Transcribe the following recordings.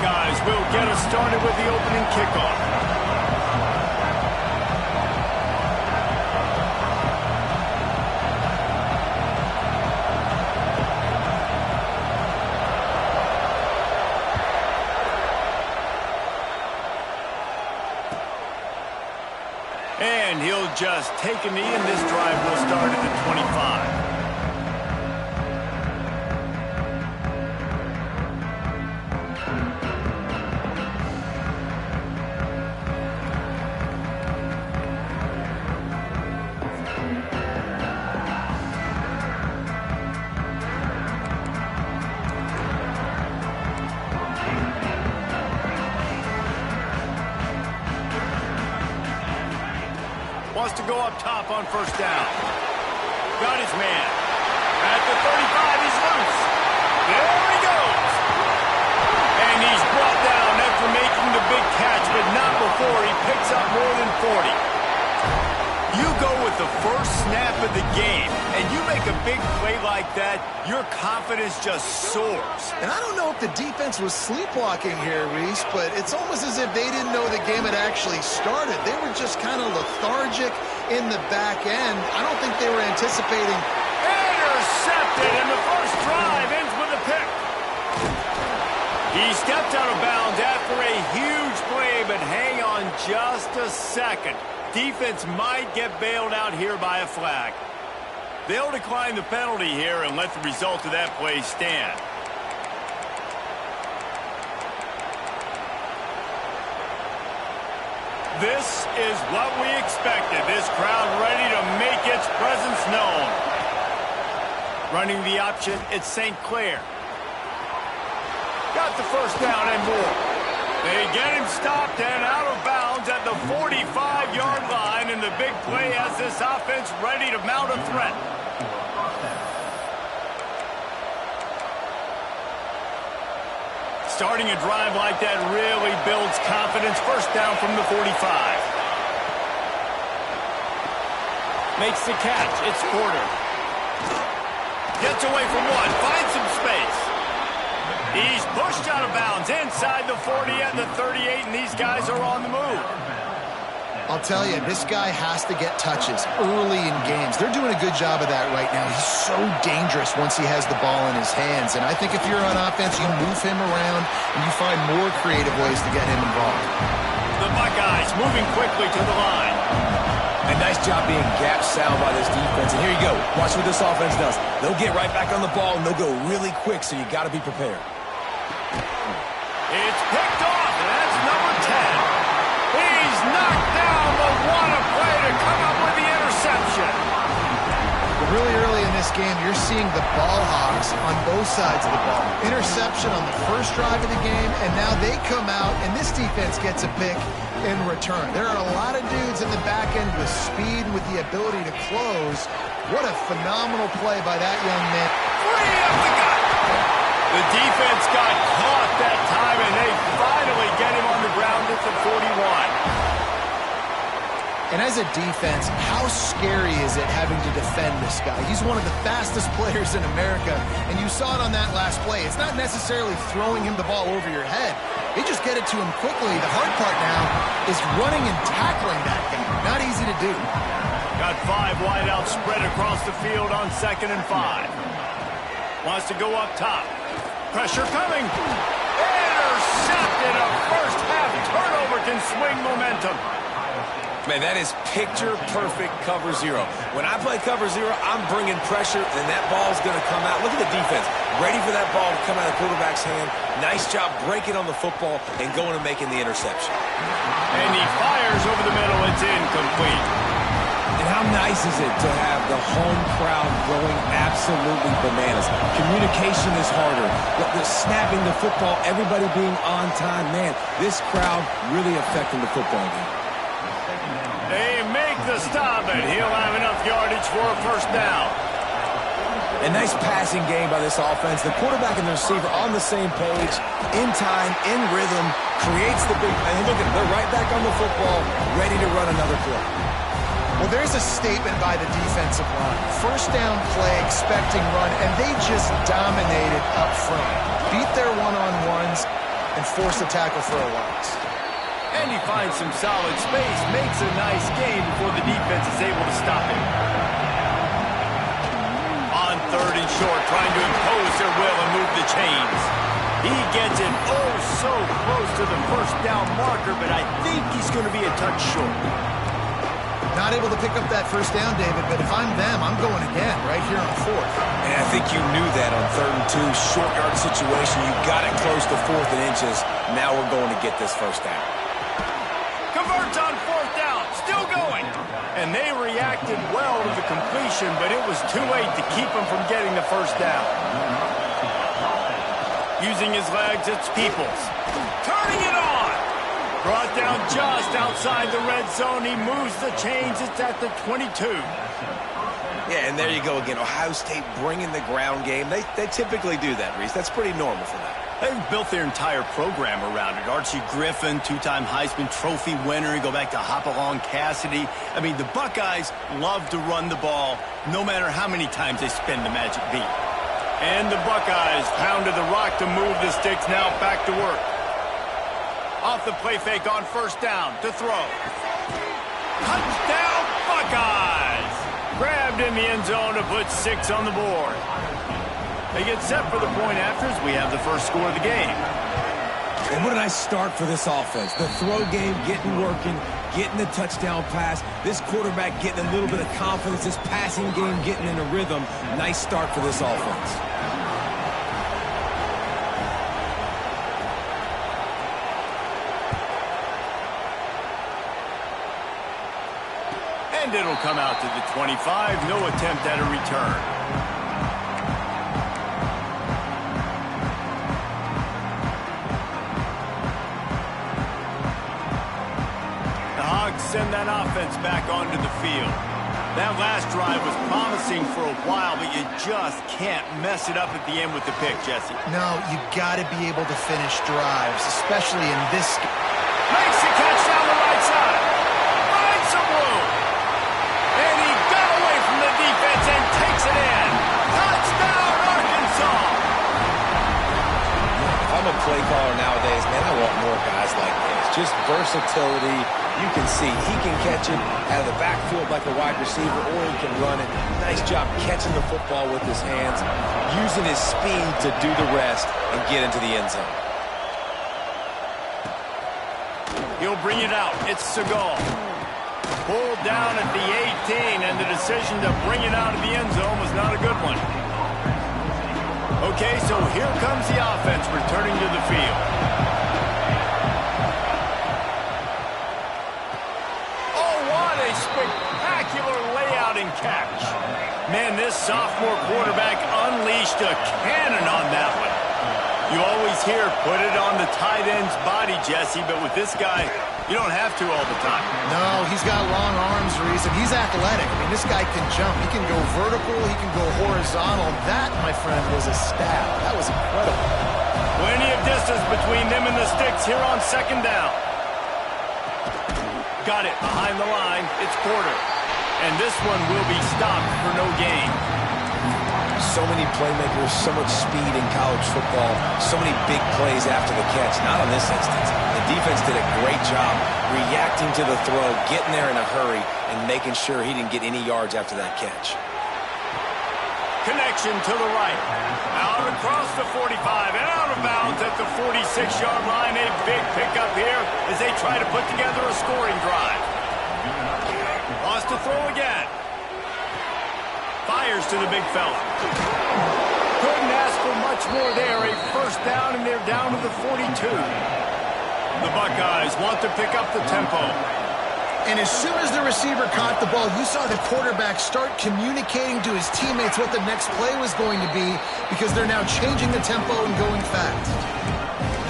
Buckeyes will get us started with the opening kickoff. And he'll just take a knee, and this drive will start at the 25. Wants to go up top on first down. Got his man. At the 35, he's loose. There he goes. And he's brought down after making the big catch, but not before he picks up more than 40. You go with the first snap of the game, and you make a big play like that, your confidence just soars. And I don't know if the defense was sleepwalking here, Reese, but it's almost as if they didn't know the game had actually started. They were just kind of lethargic in the back end. I don't think they were anticipating. Intercepted, and the first drive ends with a pick. He stepped out of bounds after a huge play, but hang on just a second. Defense might get bailed out here by a flag. They'll decline the penalty here and let the result of that play stand. This is what we expected. This crowd ready to make its presence known. Running the option, it's St. Clair. Got the first down and more. They get him stopped and out of bounds at the 45-yard line, and the big play has this offense ready to mount a threat. Starting a drive like that really builds confidence. First down from the 45. Makes the catch. It's Porter. Gets away from one. Finds some space. He's pushed out of bounds inside the 40 and the 38, and these guys are on the move. I'll tell you, this guy has to get touches early in games. They're doing a good job of that right now. He's so dangerous once he has the ball in his hands. And I think if you're on offense, you move him around and you find more creative ways to get him involved. The Buckeyes moving quickly to the line. A nice job being gap sound by this defense. And here you go. Watch what this offense does. They'll get right back on the ball, and they'll go really quick, so you got to be prepared. It's picked off, and that's number 10. He's knocked down, but what a play to come up with the interception. Really early in this game, you're seeing the ball hawks on both sides of the ball. Interception on the first drive of the game, and now they come out, and this defense gets a pick in return. There are a lot of dudes in the back end with speed, with the ability to close. What a phenomenal play by that young man. Free up the gut. The defense got caught that time, and they finally get him on the ground at the 41. And as a defense, how scary is it having to defend this guy? He's one of the fastest players in America, and you saw it on that last play. It's not necessarily throwing him the ball over your head. They just get it to him quickly. The hard part now is running and tackling that guy. Not easy to do. Got 5 wideouts spread across the field on 2nd and 5. Wants to go up top. Pressure coming. Intercepted. A first half turnover can swing momentum. Man, that is picture-perfect cover zero. When I play cover zero, I'm bringing pressure, and that ball's going to come out. Look at the defense. Ready for that ball to come out of the quarterback's hand. Nice job breaking on the football and going and making the interception. And he fires over the middle. It's incomplete. And how nice is it to have the home crowd going absolutely bananas? Communication is harder. The snapping the football, everybody being on time. Man, this crowd really affecting the football game. They make the stop, and he'll have enough yardage for a first down. A nice passing game by this offense. The quarterback and the receiver on the same page, in time, in rhythm, creates the big... And look at them, they're right back on the football, ready to run another play. Well, there's a statement by the defensive line. First down play, expecting run, and they just dominated up front. Beat their one-on-ones, and force a tackle for a loss. And he finds some solid space, makes a nice gain before the defense is able to stop him. On 3rd and short, trying to impose their will and move the chains. He gets it oh so close to the first down marker, but I think he's going to be a touch short. Not able to pick up that first down, David, but if I'm them, I'm going again right here on 4th. And I think you knew that on 3rd and 2, short yard situation. You got it close to 4th and inches. Now we're going to get this first down. Converts on 4th down, still going. And they reacted well to the completion, but it was too late to keep him from getting the first down. Using his legs, it's Peoples. Turning it on. Brought down just outside the red zone. He moves the chains. It's at the 22. Yeah, and there you go again. Ohio State bringing the ground game. They typically do that, Reese. That's pretty normal for them. They've built their entire program around it. Archie Griffin, 2-time Heisman Trophy winner. You go back to Hopalong Cassidy. I mean, the Buckeyes love to run the ball no matter how many times they spin the magic beat. And the Buckeyes pounded the rock to move the sticks. Now back to work. Off the play fake on 1st down to throw. Touchdown Buckeyes! Grabbed in the end zone to put 6 on the board. They get set for the point afters. We have the first score of the game. And what a nice start for this offense. The throw game getting working, getting the touchdown pass. This quarterback getting a little bit of confidence. This passing game getting in a rhythm. Nice start for this offense. And it'll come out to the 25. No attempt at a return. Send that offense back onto the field. That last drive was promising for a while, but you just can't mess it up at the end with the pick, Jesse. No, you got to be able to finish drives, especially in this game. Makes the catch down the right side. Finds some room. And he got away from the defense and takes it in. Touchdown, Arkansas. If I'm a play caller nowadays, man, I want more guys like this. Just versatility. You can see he can catch it out of the backfield like a wide receiver, or he can run it. Nice job catching the football with his hands, using his speed to do the rest and get into the end zone. He'll bring it out. It's Segal. Pulled down at the 18, and the decision to bring it out of the end zone was not a good one. Okay, so here comes the offense returning to the field. Spectacular layout and catch. Man, this sophomore quarterback unleashed a cannon on that one. You always hear put it on the tight end's body, Jesse, but with this guy, you don't have to all the time. No, he's got long arms, Reese, and he's athletic. I mean, this guy can jump. He can go vertical. He can go horizontal. That, my friend, was a stab. That was incredible. Plenty of distance between them and the sticks here on 2nd down. Got it behind the line. It's Porter. And this one will be stopped for no gain. So many playmakers, so much speed in college football, so many big plays after the catch. Not in this instance. The defense did a great job reacting to the throw, getting there in a hurry, and making sure he didn't get any yards after that catch. Connection to the right. Out across the 45 and out of bounds at the 46-yard line. A big pickup here as they try to put together a scoring drive. Wants to throw again. Fires to the big fella. Couldn't ask for much more there. A first down, and they're down to the 42. The Buckeyes want to pick up the tempo. And as soon as the receiver caught the ball, you saw the quarterback start communicating to his teammates what the next play was going to be, because they're now changing the tempo and going fast.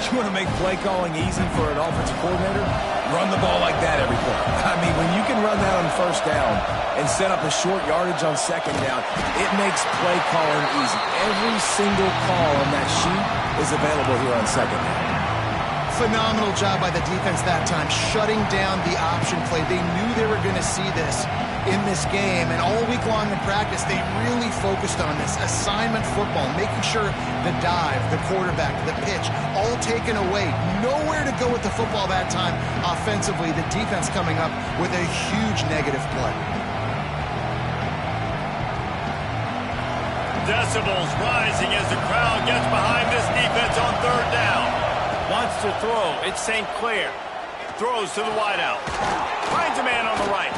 You want to make play calling easy for an offensive coordinator? Run the ball like that every play. I mean, when you can run that on 1st down and set up a short yardage on 2nd down, it makes play calling easy. Every single call on that sheet is available here on 2nd down. Phenomenal job by the defense that time, shutting down the option play. They knew they were going to see this in this game, and all week long in practice, they really focused on this assignment football, making sure the dive, the quarterback, the pitch, all taken away. Nowhere to go with the football that time offensively. The defense coming up with a huge negative play. Decibels rising as the crowd gets behind this defense on third down. Wants to throw. It's St. Clair. Throws to the wideout. Finds a man on the right.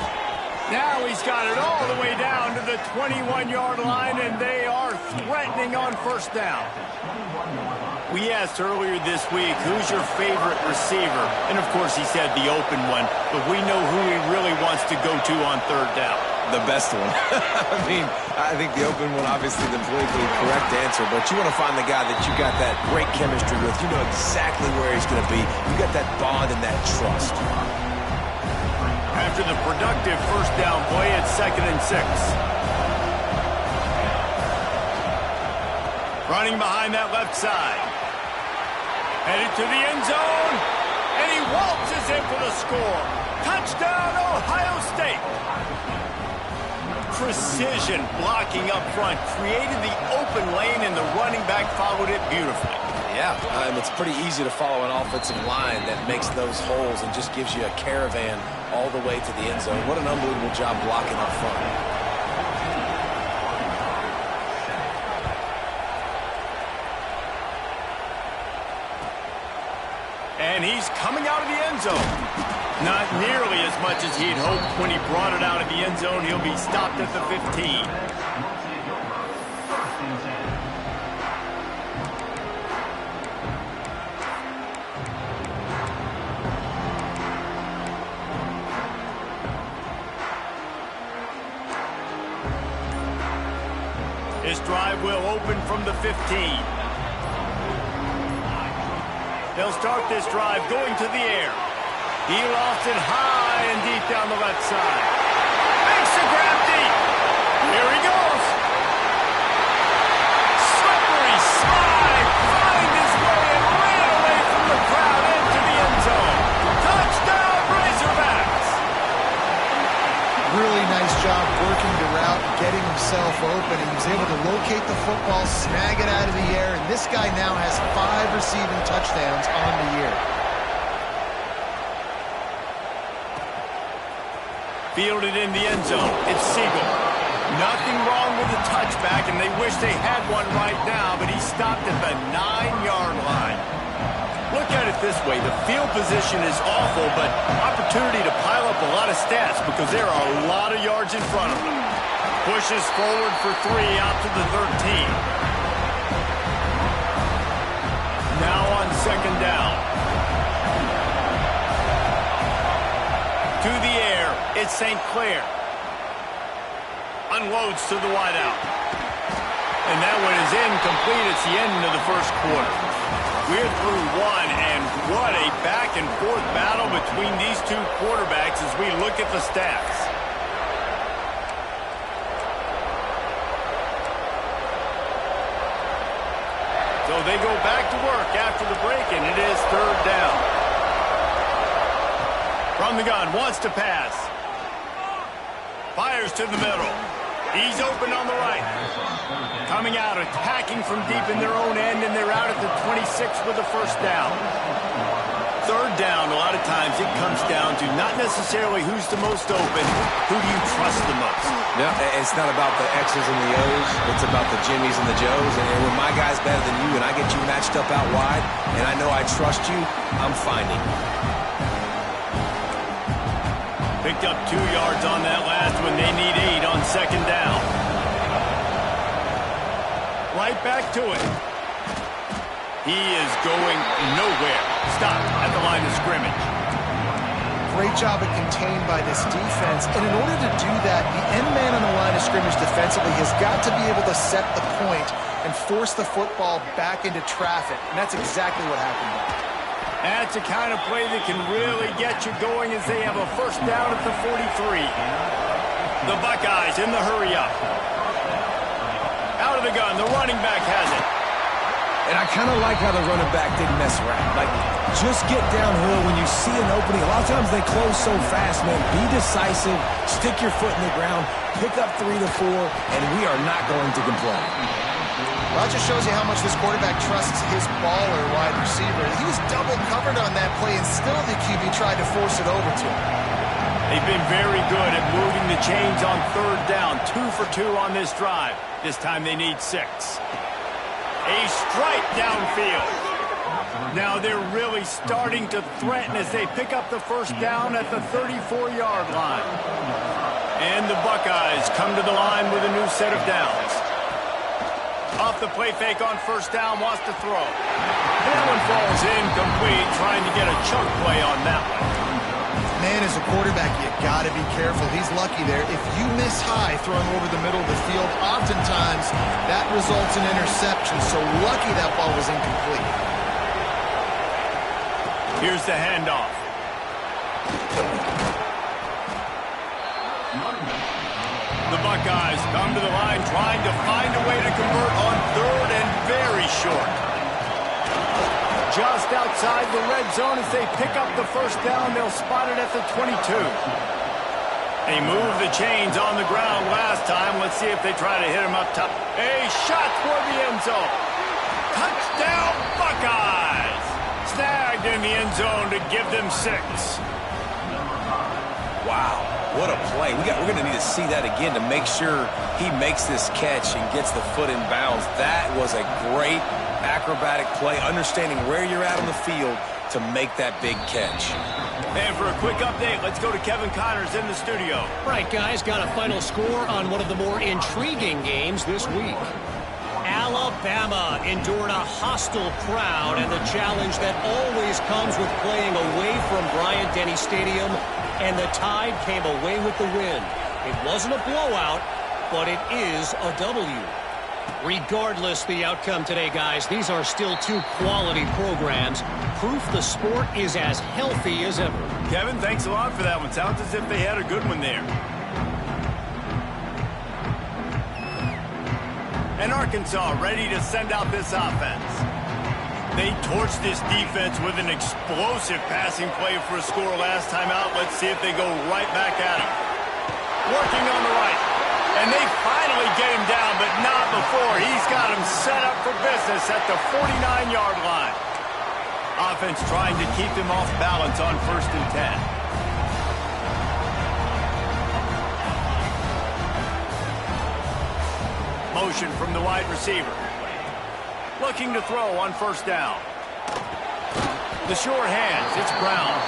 Now he's got it all the way down to the 21-yard line, and they are threatening on first down. We asked earlier this week, who's your favorite receiver? And, of course, he said the open one, but we know who he really wants to go to on third down. The best one. I mean, I think the open one, obviously the politically correct answer, but you want to find the guy that you got that great chemistry with. You know exactly where he's going to be. You got that bond and that trust. After the productive first down play, it's 2nd and 6. Running behind that left side. Headed to the end zone, and he waltzes in for the score. Touchdown, Ohio State. Precision blocking up front, created the open lane, and the running back followed it beautifully. Yeah, it's pretty easy to follow an offensive line that makes those holes and just gives you a caravan all the way to the end zone. What an unbelievable job blocking up front. And he's coming out of the end zone. Not nearly as much as he'd hoped when he brought it out of the end zone. He'll be stopped at the 15. His drive will open from the 15. They'll start this drive going to the air. He lost it high and deep down the left side. Makes the grab deep. Here he goes. Slippery slide. Find his way and ran away from the crowd into the end zone. Touchdown, Razorbacks. Really nice job working the route, getting himself open, and he was able to locate the football, snag it out of the air, and this guy now has 5 receiving touchdowns on the year. Fielded in the end zone. It's Siegel. Nothing wrong with the touchback, and they wish they had one right now, but he stopped at the 9-yard line. Look at it this way. The field position is awful, but opportunity to pile up a lot of stats because there are a lot of yards in front of them. Pushes forward for 3 out to the 13. Now on 2nd down. To the air, it's St. Clair. Unloads to the wideout. And that one is incomplete. It's the end of the first quarter. We're through one, and what a back-and-forth battle between these two quarterbacks as we look at the stats. So they go back to work after the break, and it is 3rd down. From the gun, wants to pass. Fires to the middle. He's open on the right. Coming out, attacking from deep in their own end, and they're out at the 26 with the first down. 3rd down, a lot of times it comes down to not necessarily who's the most open, who do you trust the most? Yeah, it's not about the X's and the O's. It's about the Jimmies and the Joes. And when my guy's better than you and I get you matched up out wide, and I know I trust you, I'm finding. Picked up 2 yards on that last one. They need 8 on 2nd down. Right back to it. He is going nowhere. Stop at the line of scrimmage. Great job at contained by this defense. And in order to do that, the end man on the line of scrimmage defensively has got to be able to set the point and force the football back into traffic. And that's exactly what happened there. That's the kind of play that can really get you going as they have a first down at the 43. The Buckeyes in the hurry up. Out of the gun, the running back has it. And I kind of like how the running back didn't mess around. Like, just get downhill when you see an opening. A lot of times they close so fast, man. Be decisive, stick your foot in the ground, pick up 3 to 4, and we are not going to complain. Well, that just shows you how much this quarterback trusts his baller wide receiver. He was double covered on that play, and still the QB tried to force it over to him. They've been very good at moving the chains on 3rd down. 2 for 2 on this drive. This time they need 6. A strike downfield. Now they're really starting to threaten as they pick up the 1st down at the 34-yard line. And the Buckeyes come to the line with a new set of downs. Off the play fake on 1st down, wants to throw. That one falls incomplete, trying to get a chunk play on that one. Man, as a quarterback, you got to be careful. He's lucky there. If you miss high throwing over the middle of the field, oftentimes that results in interception. So lucky that ball was incomplete. Here's the handoff. The Buckeyes come to the line trying to find a way to convert on 3rd and very short. Just outside the red zone as they pick up the 1st down. They'll spot it at the 22. They moved the chains on the ground last time. Let's see if they try to hit him up top. A shot toward the end zone. Touchdown, Buckeyes! Snagged in the end zone to give them 6. Wow, what a play. We're going to need to see that again to make sure he makes this catch and gets the foot in bounds. That was a great acrobatic play, understanding where you're at on the field to make that big catch. And for a quick update, let's go to Kevin Connors in the studio. Right, guys, got a final score on one of the more intriguing games this week. Alabama endured a hostile crowd and the challenge that always comes with playing away from Bryant-Denny Stadium, and the Tide came away with the win. It wasn't a blowout, but it is a W. Regardless the outcome today, guys, these are still 2 quality programs. Proof the sport is as healthy as ever. Kevin, thanks a lot for that one. Sounds as if they had a good one there. And Arkansas ready to send out this offense. They torched this defense with an explosive passing play for a score last time out. Let's see if they go right back at him. Working on the right. And they finally get him down, but not before. He's got him set up for business at the 49-yard line. Offense trying to keep him off balance on 1st and 10. Motion from the wide receiver. Looking to throw on 1st down. The short hands, it's Brown.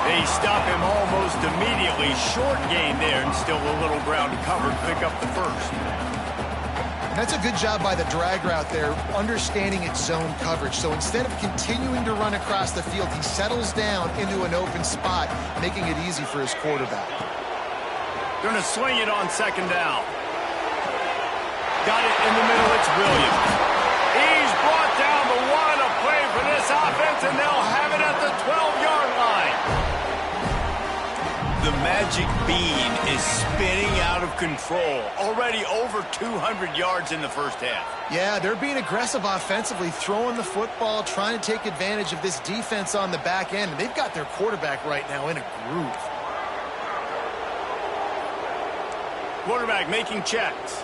They stop him almost immediately. Short gain there, and still a little ground covered. Pick up the 1st. That's a good job by the drag route there, understanding its zone coverage. So instead of continuing to run across the field, he settles down into an open spot, making it easy for his quarterback. Going to swing it on 2nd down. Got it in the middle, it's Williams. He's brought down the 1, a play for this offense, and they'll have it at the 12-yard line. The magic bean is spinning out of control. Already over 200 yards in the 1st half. Yeah, they're being aggressive offensively, throwing the football, trying to take advantage of this defense on the back end. And they've got their quarterback right now in a groove. Quarterback making checks.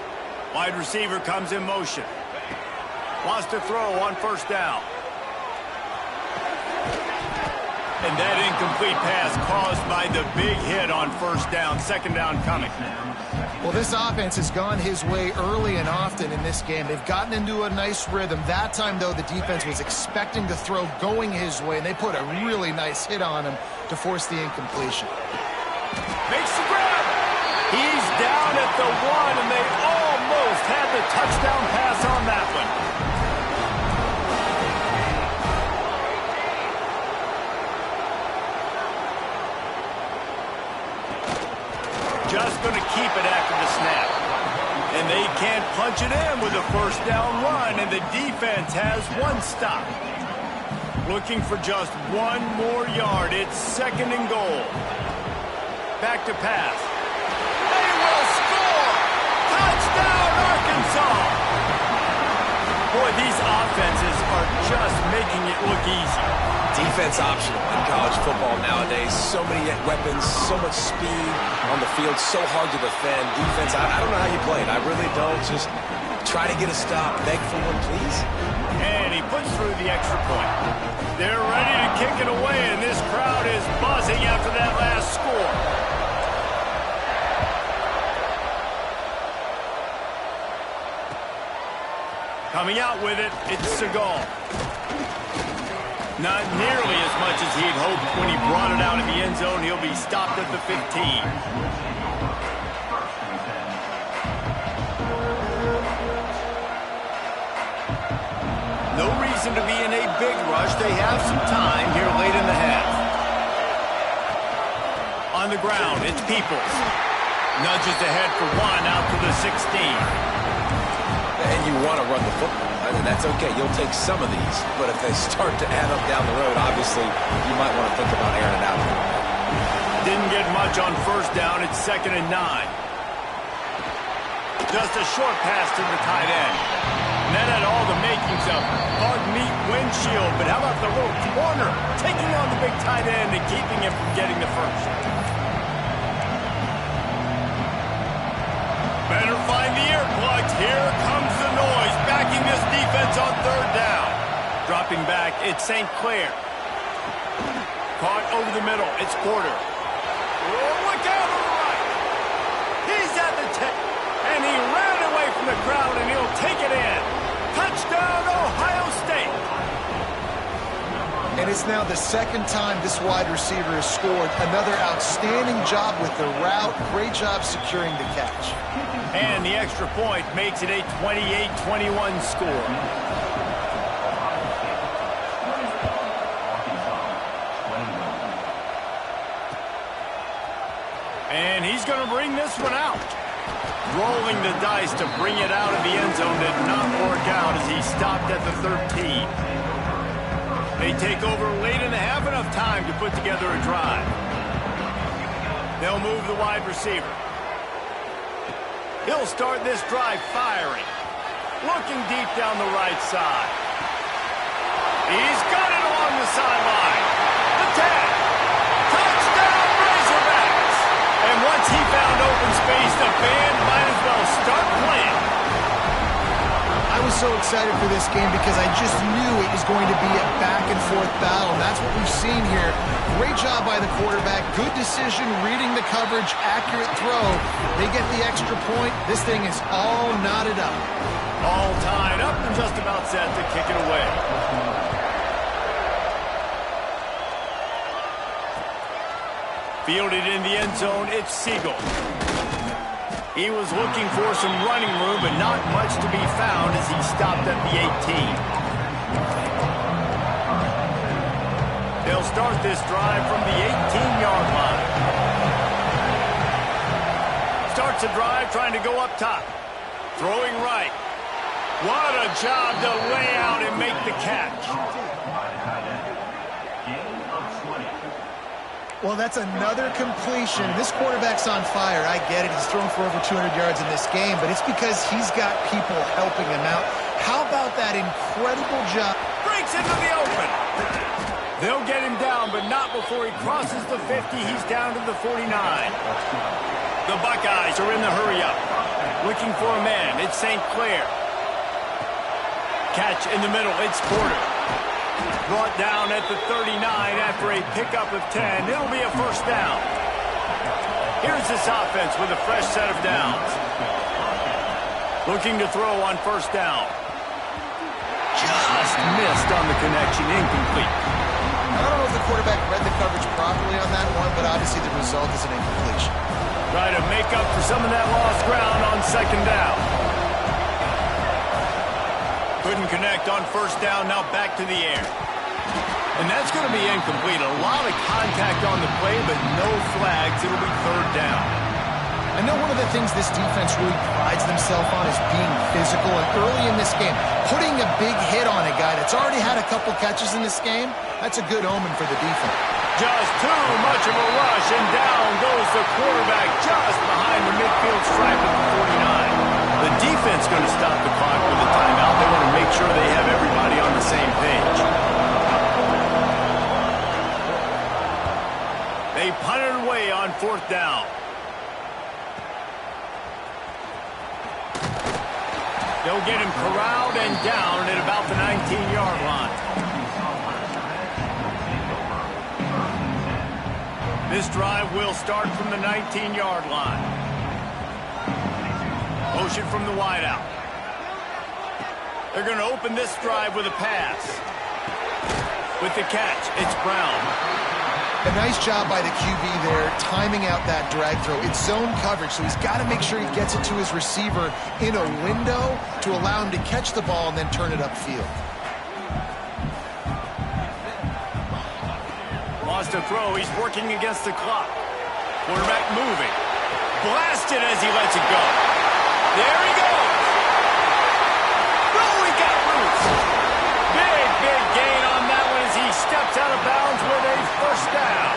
Wide receiver comes in motion. Wants to throw on 1st down. And that incomplete pass caused by the big hit on 1st down. 2nd down coming. Well, this offense has gone his way early and often in this game. They've gotten into a nice rhythm. That time, though, the defense was expecting the throw going his way, and they put a really nice hit on him to force the incompletion. Makes the grab. He's down at the 1, and they almost had the touchdown pass on that one. Just going to keep it after the snap. And they can't punch it in with a 1st down run, and the defense has 1 stop. Looking for just 1 more yard. It's 2nd and goal. Back to pass. They will score! Touchdown, Arkansas! Boy, these offenses are just making it look easy. Defense optional in college football nowadays. So many weapons, so much speed on the field, so hard to defend. Defense, I don't know how you play it. I really don't. Just try to get a stop. Beg for one, please. And he puts through the extra point. They're ready to kick it away, and this crowd is buzzing after that last score. Coming out with it, it's Segal. Not nearly as much as he'd hoped when he brought it out of the end zone. He'll be stopped at the 15. No reason to be in a big rush. They have some time here late in the half. On the ground, it's Peoples. Nudges ahead for one out to the 16. And you want to run the football. I mean, that's okay. You'll take some of these. But if they start to add up down the road, obviously, you might want to think about airing it out a little bit. Didn't get much on first down. It's 2nd and 9. Just a short pass to the tight end. And that had all the makings of hard meat windshield. But how about the little corner taking on the big tight end and keeping him from getting the first? Better find the earplugs. Here comes the noise, backing this defense on 3rd down. Dropping back, it's St. Clair. Caught over the middle, it's Porter. Oh, look out on the right. He's at the 10, and he ran away from the crowd, and he'll take it in. Touchdown, Ohio State. And it's now the 2nd time this wide receiver has scored. Another outstanding job with the route. Great job securing the catch. And the extra point makes it a 28-21 score. And he's going to bring this one out. Rolling the dice to bring it out of the end zone did not work out as he stopped at the 13. They take over late in the half, enough time to put together a drive. They'll move the wide receiver. He'll start this drive firing. Looking deep down the right side. He's got it along the sideline. The 10. Touchdown, Razorbacks. And once he found open space, the band might as well start playing. I was so excited for this game because I just knew it was going to be a back-and-forth battle. And that's what we've seen here. Great job by the quarterback. Good decision, reading the coverage, accurate throw. They get the extra point. This thing is all knotted up. All tied up and just about set to kick it away. Fielded in the end zone, it's Siegel. He was looking for some running room, but not much to be found as he stopped at the 18. They'll start this drive from the 18-yard line. Starts a drive trying to go up top. Throwing right. What a job to lay out and make the catch. Well, that's another completion. This quarterback's on fire. I get it. He's thrown for over 200 yards in this game, but it's because he's got people helping him out. How about that incredible job? Breaks into the open. They'll get him down, but not before he crosses the 50. He's down to the 49. The Buckeyes are in the hurry-up. Looking for a man. It's St. Clair. Catch in the middle. It's Porter. Brought down at the 39 after a pickup of 10. It'll be a first down. Here's this offense with a fresh set of downs. Looking to throw on first down. Just missed on the connection. Incomplete. I don't know if the quarterback read the coverage properly on that one, but obviously the result is an incompletion. Try to make up for some of that lost ground on second down. Couldn't connect on first down. Now back to the air. And that's going to be incomplete. A lot of contact on the play, but no flags. It'll be third down. I know one of the things this defense really prides themselves on is being physical. And early in this game, putting a big hit on a guy that's already had a couple catches in this game, that's a good omen for the defense. Just too much of a rush, and down goes the quarterback just behind the midfield stripe at the 49. The defense going to stop the clock with a timeout. They want to make sure they have everybody on the same page. They punt it away on 4th down. They'll get him corralled and down at about the 19-yard line. This drive will start from the 19-yard line. Motion from the wideout. They're going to open this drive with a pass. With the catch, it's Brown. A nice job by the QB there, timing out that drag throw. It's zone coverage, so he's got to make sure he gets it to his receiver in a window to allow him to catch the ball and then turn it upfield. Lost a throw. He's working against the clock. Quarterback moving. Blasted as he lets it go. There he goes. Oh, he got loose. Big gain on that one as he steps out of bounds with a first down.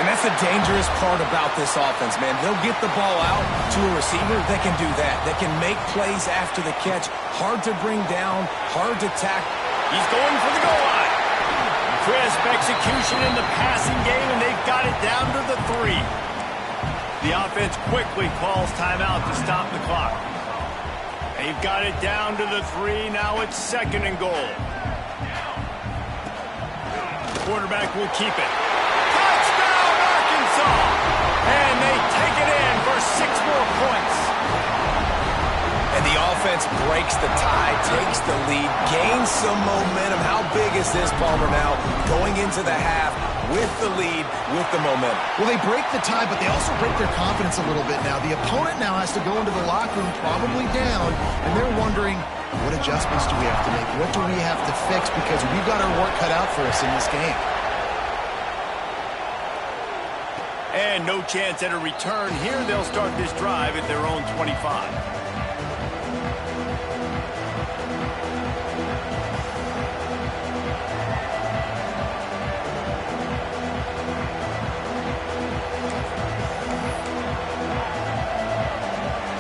And that's the dangerous part about this offense, man. They'll get the ball out to a receiver that can do that. That can make plays after the catch. Hard to bring down, hard to tackle. He's going for the goal line. Crisp execution in the passing game, and they've got it down to the 3. The offense quickly calls timeout to stop the clock. They've got it down to the 3. Now it's 2nd and goal. Quarterback will keep it. Touchdown, Arkansas! And they take it in for 6 more points. And the offense breaks the tie, takes the lead, gains some momentum. How big is this, Palmer, now going into the half with the lead, with the momentum? Well, they break the tie, but they also break their confidence a little bit now. The opponent now has to go into the locker room probably down, and they're wondering, what adjustments do we have to make? What do we have to fix? Because we've got our work cut out for us in this game. And no chance at a return here. They'll start this drive at their own 25.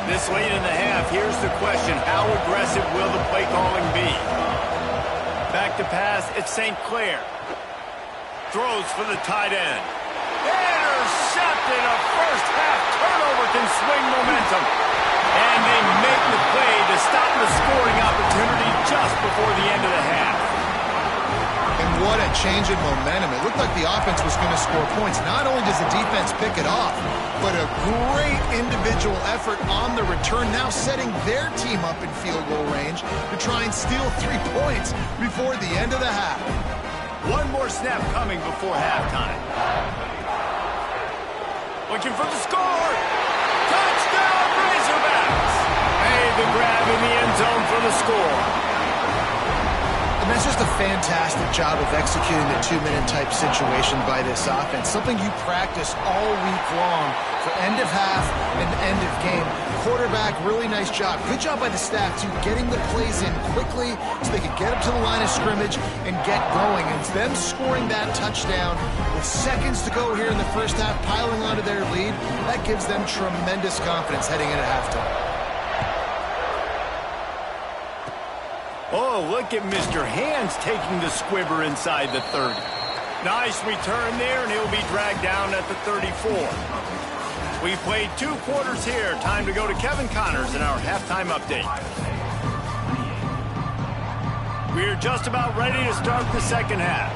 This late in the half, here's the question. How aggressive will the play calling be? Back to pass, it's St. Clair. Throws for the tight end. Intercepted. A first half turnover can swing momentum. And they make the play to stop the scoring opportunity just before the end of the half. And what a change in momentum. It looked like the offense was going to score points. Not only does the defense pick it off, but a great individual effort on the return, now setting their team up in field goal range to try and steal 3 points before the end of the half. One more snap coming before halftime. Looking for the score. Touchdown, Razorbacks. Made the grab in the end zone for the score. And that's just a fantastic job of executing the 2-minute type situation by this offense. Something you practice all week long for end of half and end of game. Quarterback, really nice job. Good job by the staff, too, getting the plays in quickly so they could get up to the line of scrimmage and get going. And it's them scoring that touchdown with seconds to go here in the first half, piling onto their lead. That gives them tremendous confidence heading into halftime. Oh, look at Mr. Hands taking the squibber inside the 30. Nice return there, and he'll be dragged down at the 34. We played 2 quarters here. Time to go to Kevin Connors in our halftime update. We're just about ready to start the second half.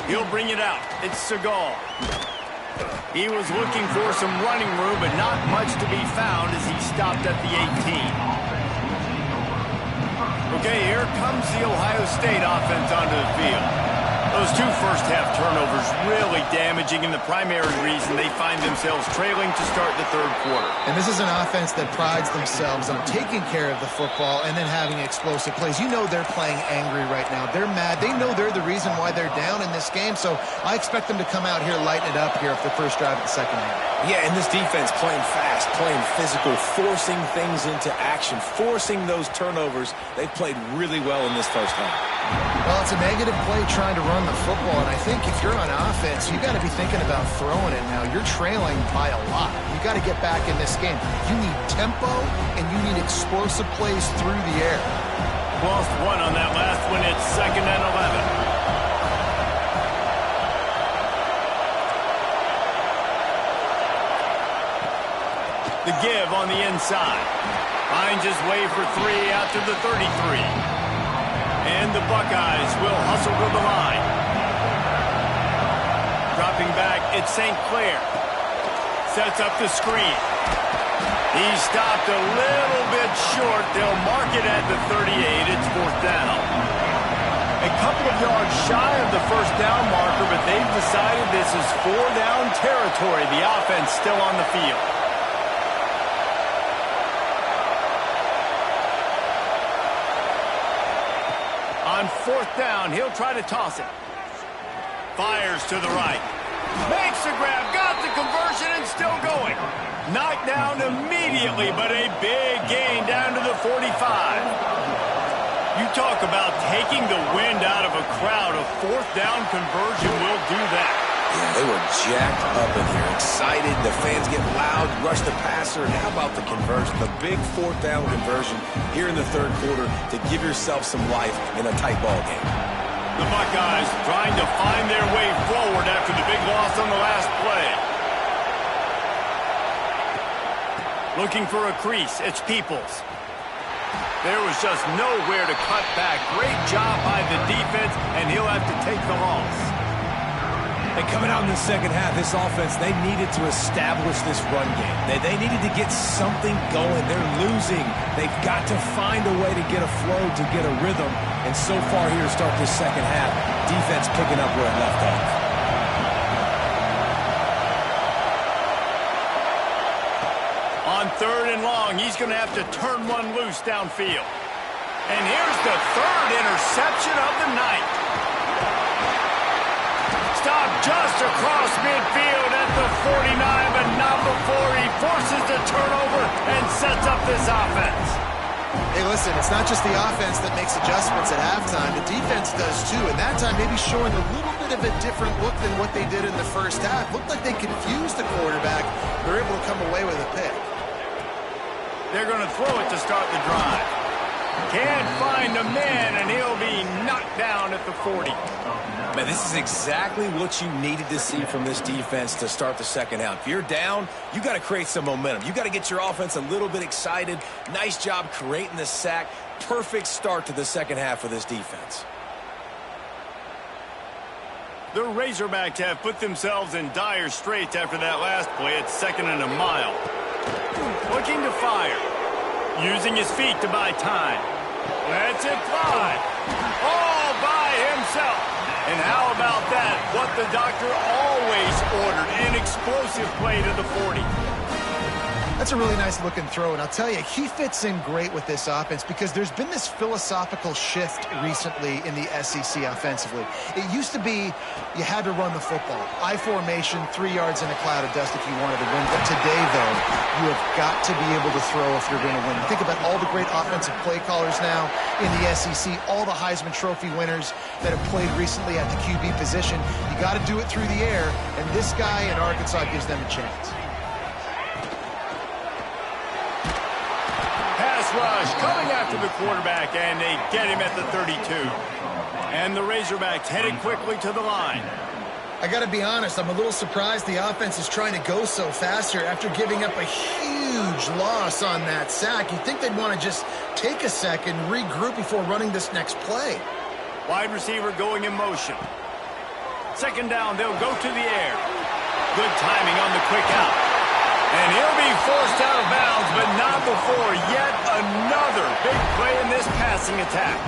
He'll bring it out. It's Segal. He was looking for some running room, but not much to be found as he stopped at the 18. Okay, here comes the Ohio State offense onto the field. Those 2 first-half turnovers really damaging, and the primary reason they find themselves trailing to start the 3rd quarter. And this is an offense that prides themselves on taking care of the football and then having explosive plays. You know they're playing angry right now. They're mad. They know they're the reason why they're down in this game, so I expect them to come out here, lighten it up here for the first drive of the second half. Yeah, and this defense playing fast, playing physical, forcing things into action, forcing those turnovers. They played really well in this first half. Well, it's a negative play trying to run the football, and I think if you're on offense, you got to be thinking about throwing it now. You're trailing by a lot. You got to get back in this game. You need tempo, and you need explosive plays through the air. Lost one on that last one. It's 2nd and 11. The give on the inside. Finds his way for 3 out to the 33. And the Buckeyes will hustle to the line. Dropping back, it's St. Clair. Sets up the screen. He's stopped a little bit short. They'll mark it at the 38. It's 4th down. A couple of yards shy of the 1st down marker, but they've decided this is 4-down territory. The offense still on the field. On 4th down, he'll try to toss it. Fires to the right. Makes the grab, got the conversion, and still going. Knocked down immediately, but a big gain down to the 45. You talk about taking the wind out of a crowd. A 4th down conversion will do that. Yeah, they were jacked up in here, excited. The fans get loud, rush the passer, and how about the conversion? The big 4th down conversion here in the 3rd quarter to give yourself some life in a tight ball game. The Buckeyes trying to find their way forward after the big loss on the last play. Looking for a crease, it's Peoples. There was just nowhere to cut back. Great job by the defense, and he'll have to take the loss. And coming out in the 2nd half, this offense, they needed to establish this run game. They needed to get something going. They're losing. They've got to find a way to get a flow, to get a rhythm. And so far here to start this 2nd half, defense picking up where it left off. On 3rd and long, he's going to have to turn one loose downfield. And here's the 3rd interception of the night. Stopped just across midfield at the 49, but not before he forces the turnover and sets up this offense. Hey, listen, it's not just the offense that makes adjustments at halftime. The defense does too, and that time maybe showing a little bit of a different look than what they did in the 1st half. Looked like they confused the quarterback. They're able to come away with a pick. They're going to throw it to start the drive. Can't find a man, and he'll be knocked down at the 40. Man, this is exactly what you needed to see from this defense to start the 2nd half. If you're down, you got to create some momentum. You got to get your offense a little bit excited. Nice job creating the sack. Perfect start to the 2nd half for this defense. The Razorbacks have put themselves in dire straits after that last play. It's 2nd and a mile. Looking to fire. Using his feet to buy time. Lets it fly. All by himself. And how about that? What the doctor always ordered. An explosive play to the 40. That's a really nice looking throw, and I'll tell you, he fits in great with this offense because there's been this philosophical shift recently in the SEC offensively. It used to be you had to run the football. I formation, 3 yards in a cloud of dust if you wanted to win. But today, though, you have got to be able to throw if you're going to win. Think about all the great offensive play callers now in the SEC, all the Heisman Trophy winners that have played recently at the QB position. You got to do it through the air, and this guy in Arkansas gives them a chance. Rush coming after the quarterback, and they get him at the 32. And the Razorbacks headed quickly to the line. I got to be honest, I'm a little surprised the offense is trying to go so fast here after giving up a huge loss on that sack. You'd think they'd want to just take a second, regroup before running this next play. Wide receiver going in motion. 2nd down, they'll go to the air. Good timing on the quick out. And he'll be forced out of bounds, but not before yet another big play in this passing attack.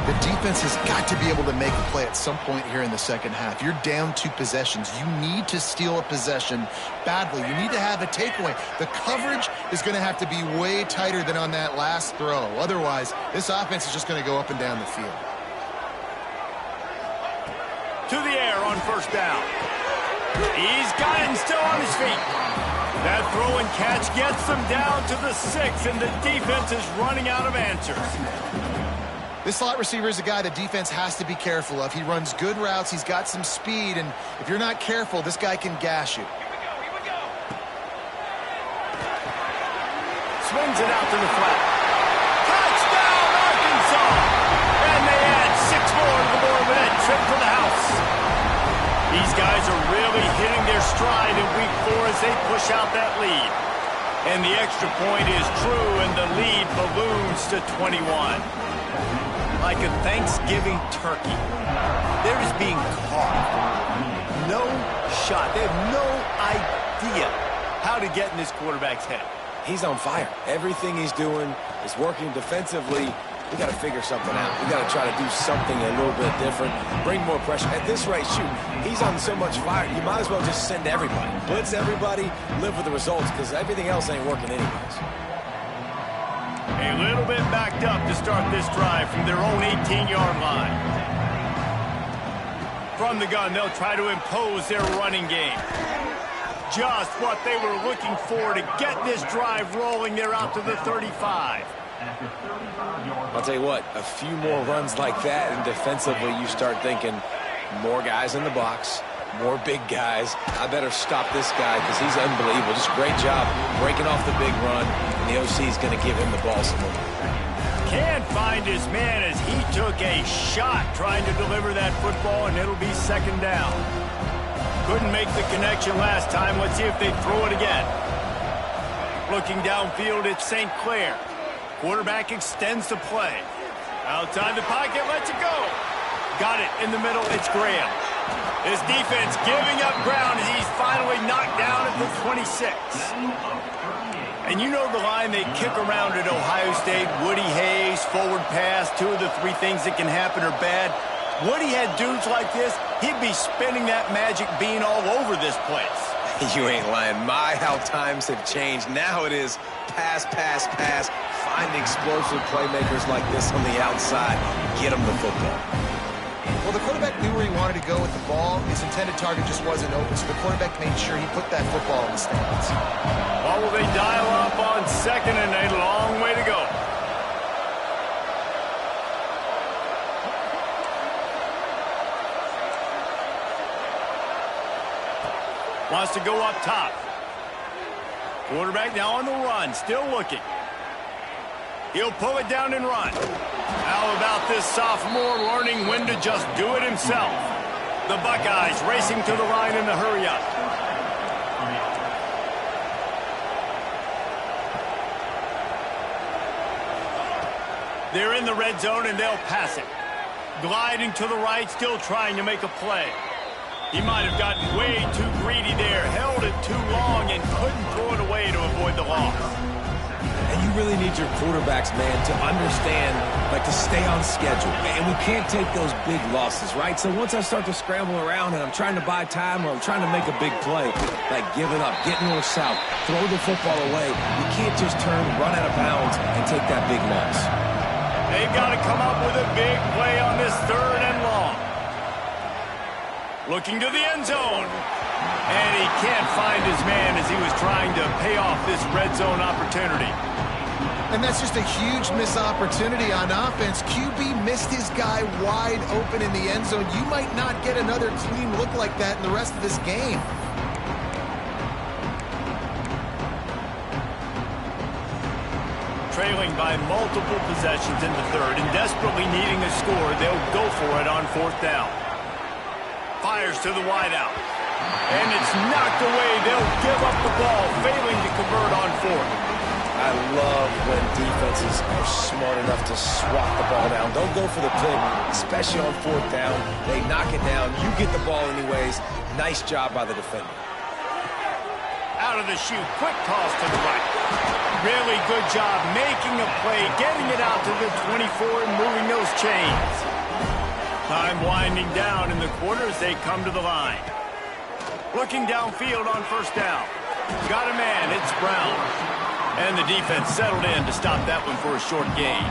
The defense has got to be able to make a play at some point here in the 2nd half. You're down 2 possessions. You need to steal a possession badly. You need to have a takeaway. The coverage is going to have to be way tighter than on that last throw. Otherwise, this offense is just going to go up and down the field. To the air on 1st down. He's got him still on his feet. That throw and catch gets them down to the 6, and the defense is running out of answers. This slot receiver is a guy the defense has to be careful of. He runs good routes. He's got some speed, and if you're not careful, this guy can gash you. Here we go. Swings it out to the flat. Touchdown, Arkansas! And they add 6 more to the board with that trip for the house. These guys are really hitting their stride in week 4 as they push out that lead. And the extra point is true, and the lead balloons to 21. Like a Thanksgiving turkey, they're just being carved. No shot. They have no idea how to get in this quarterback's head. He's on fire. Everything he's doing is working defensively. We got to figure something out. We got to try to do something a little bit different, bring more pressure. At this rate, shoot, he's on so much fire, you might as well just send everybody. Blitz everybody, live with the results, because everything else ain't working anyways. A little bit backed up to start this drive from their own 18-yard line. From the gun, they'll try to impose their running game. Just what they were looking for to get this drive rolling. They're out to the 35. I'll tell you what, a few more runs like that, and defensively you start thinking more guys in the box, more big guys. I better stop this guy because he's unbelievable. Just a great job breaking off the big run, and the OC is going to give him the ball some more. Can't find his man as he took a shot trying to deliver that football, and it'll be second down. Couldn't make the connection last time. Let's see if they throw it again. Looking downfield, it's St. Clair. Quarterback extends the play. Outside the pocket, lets it go. Got it in the middle, it's Graham. His defense giving up ground as he's finally knocked down at the 26. And you know the line they kick around at Ohio State, Woody Hayes, forward pass, 2 of the 3 things that can happen are bad. Woody had dudes like this, he'd be spinning that magic bean all over this place. You ain't lying. My, how times have changed. Now it is pass, pass, pass. Find explosive playmakers like this on the outside. Get them the football. Well, the quarterback knew where he wanted to go with the ball. His intended target just wasn't open, so the quarterback made sure he put that football in the stands. What will they dial up on second and a long way to go? Wants to go up top. Quarterback now on the run, still looking. He'll pull it down and run. How about this sophomore learning when to just do it himself? The Buckeyes racing to the line in the hurry up. They're in the red zone and they'll pass it. Gliding to the right, still trying to make a play. He might have gotten way too greedy there, held it too long, and couldn't throw it away to avoid the loss. And you really need your quarterbacks, man, to understand, like, to stay on schedule. And we can't take those big losses, right? So once I start to scramble around and I'm trying to buy time or I'm trying to make a big play, like giving up, getting north south, throw the football away, you can't just turn, run out of bounds, and take that big loss. They've got to come up with a big play on this 3rd and long. Looking to the end zone. And he can't find his man as he was trying to pay off this red zone opportunity. And that's just a huge missed opportunity on offense. QB missed his guy wide open in the end zone. You might not get another clean look like that in the rest of this game. Trailing by multiple possessions in the 3rd and desperately needing a score, they'll go for it on 4th down. Fires to the wideout. And it's knocked away. They'll give up the ball, failing to convert on 4th. I love when defenses are smart enough to swat the ball down. Don't go for the pick, especially on 4th down. They knock it down. You get the ball anyways. Nice job by the defender. Out of the chute. Quick toss to the right. Really good job making a play, getting it out to the 24 and moving those chains. Time winding down in the quarter as they come to the line. Looking downfield on 1st down. Got a man, it's Brown. And the defense settled in to stop that one for a short gain.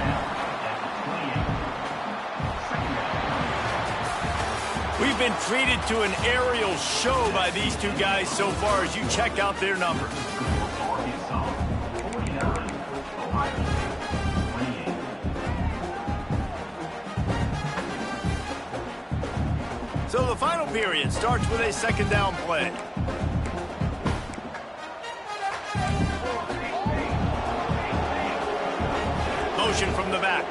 We've been treated to an aerial show by these two guys so far as you check out their numbers. So the final period starts with a second down play. Motion from the back.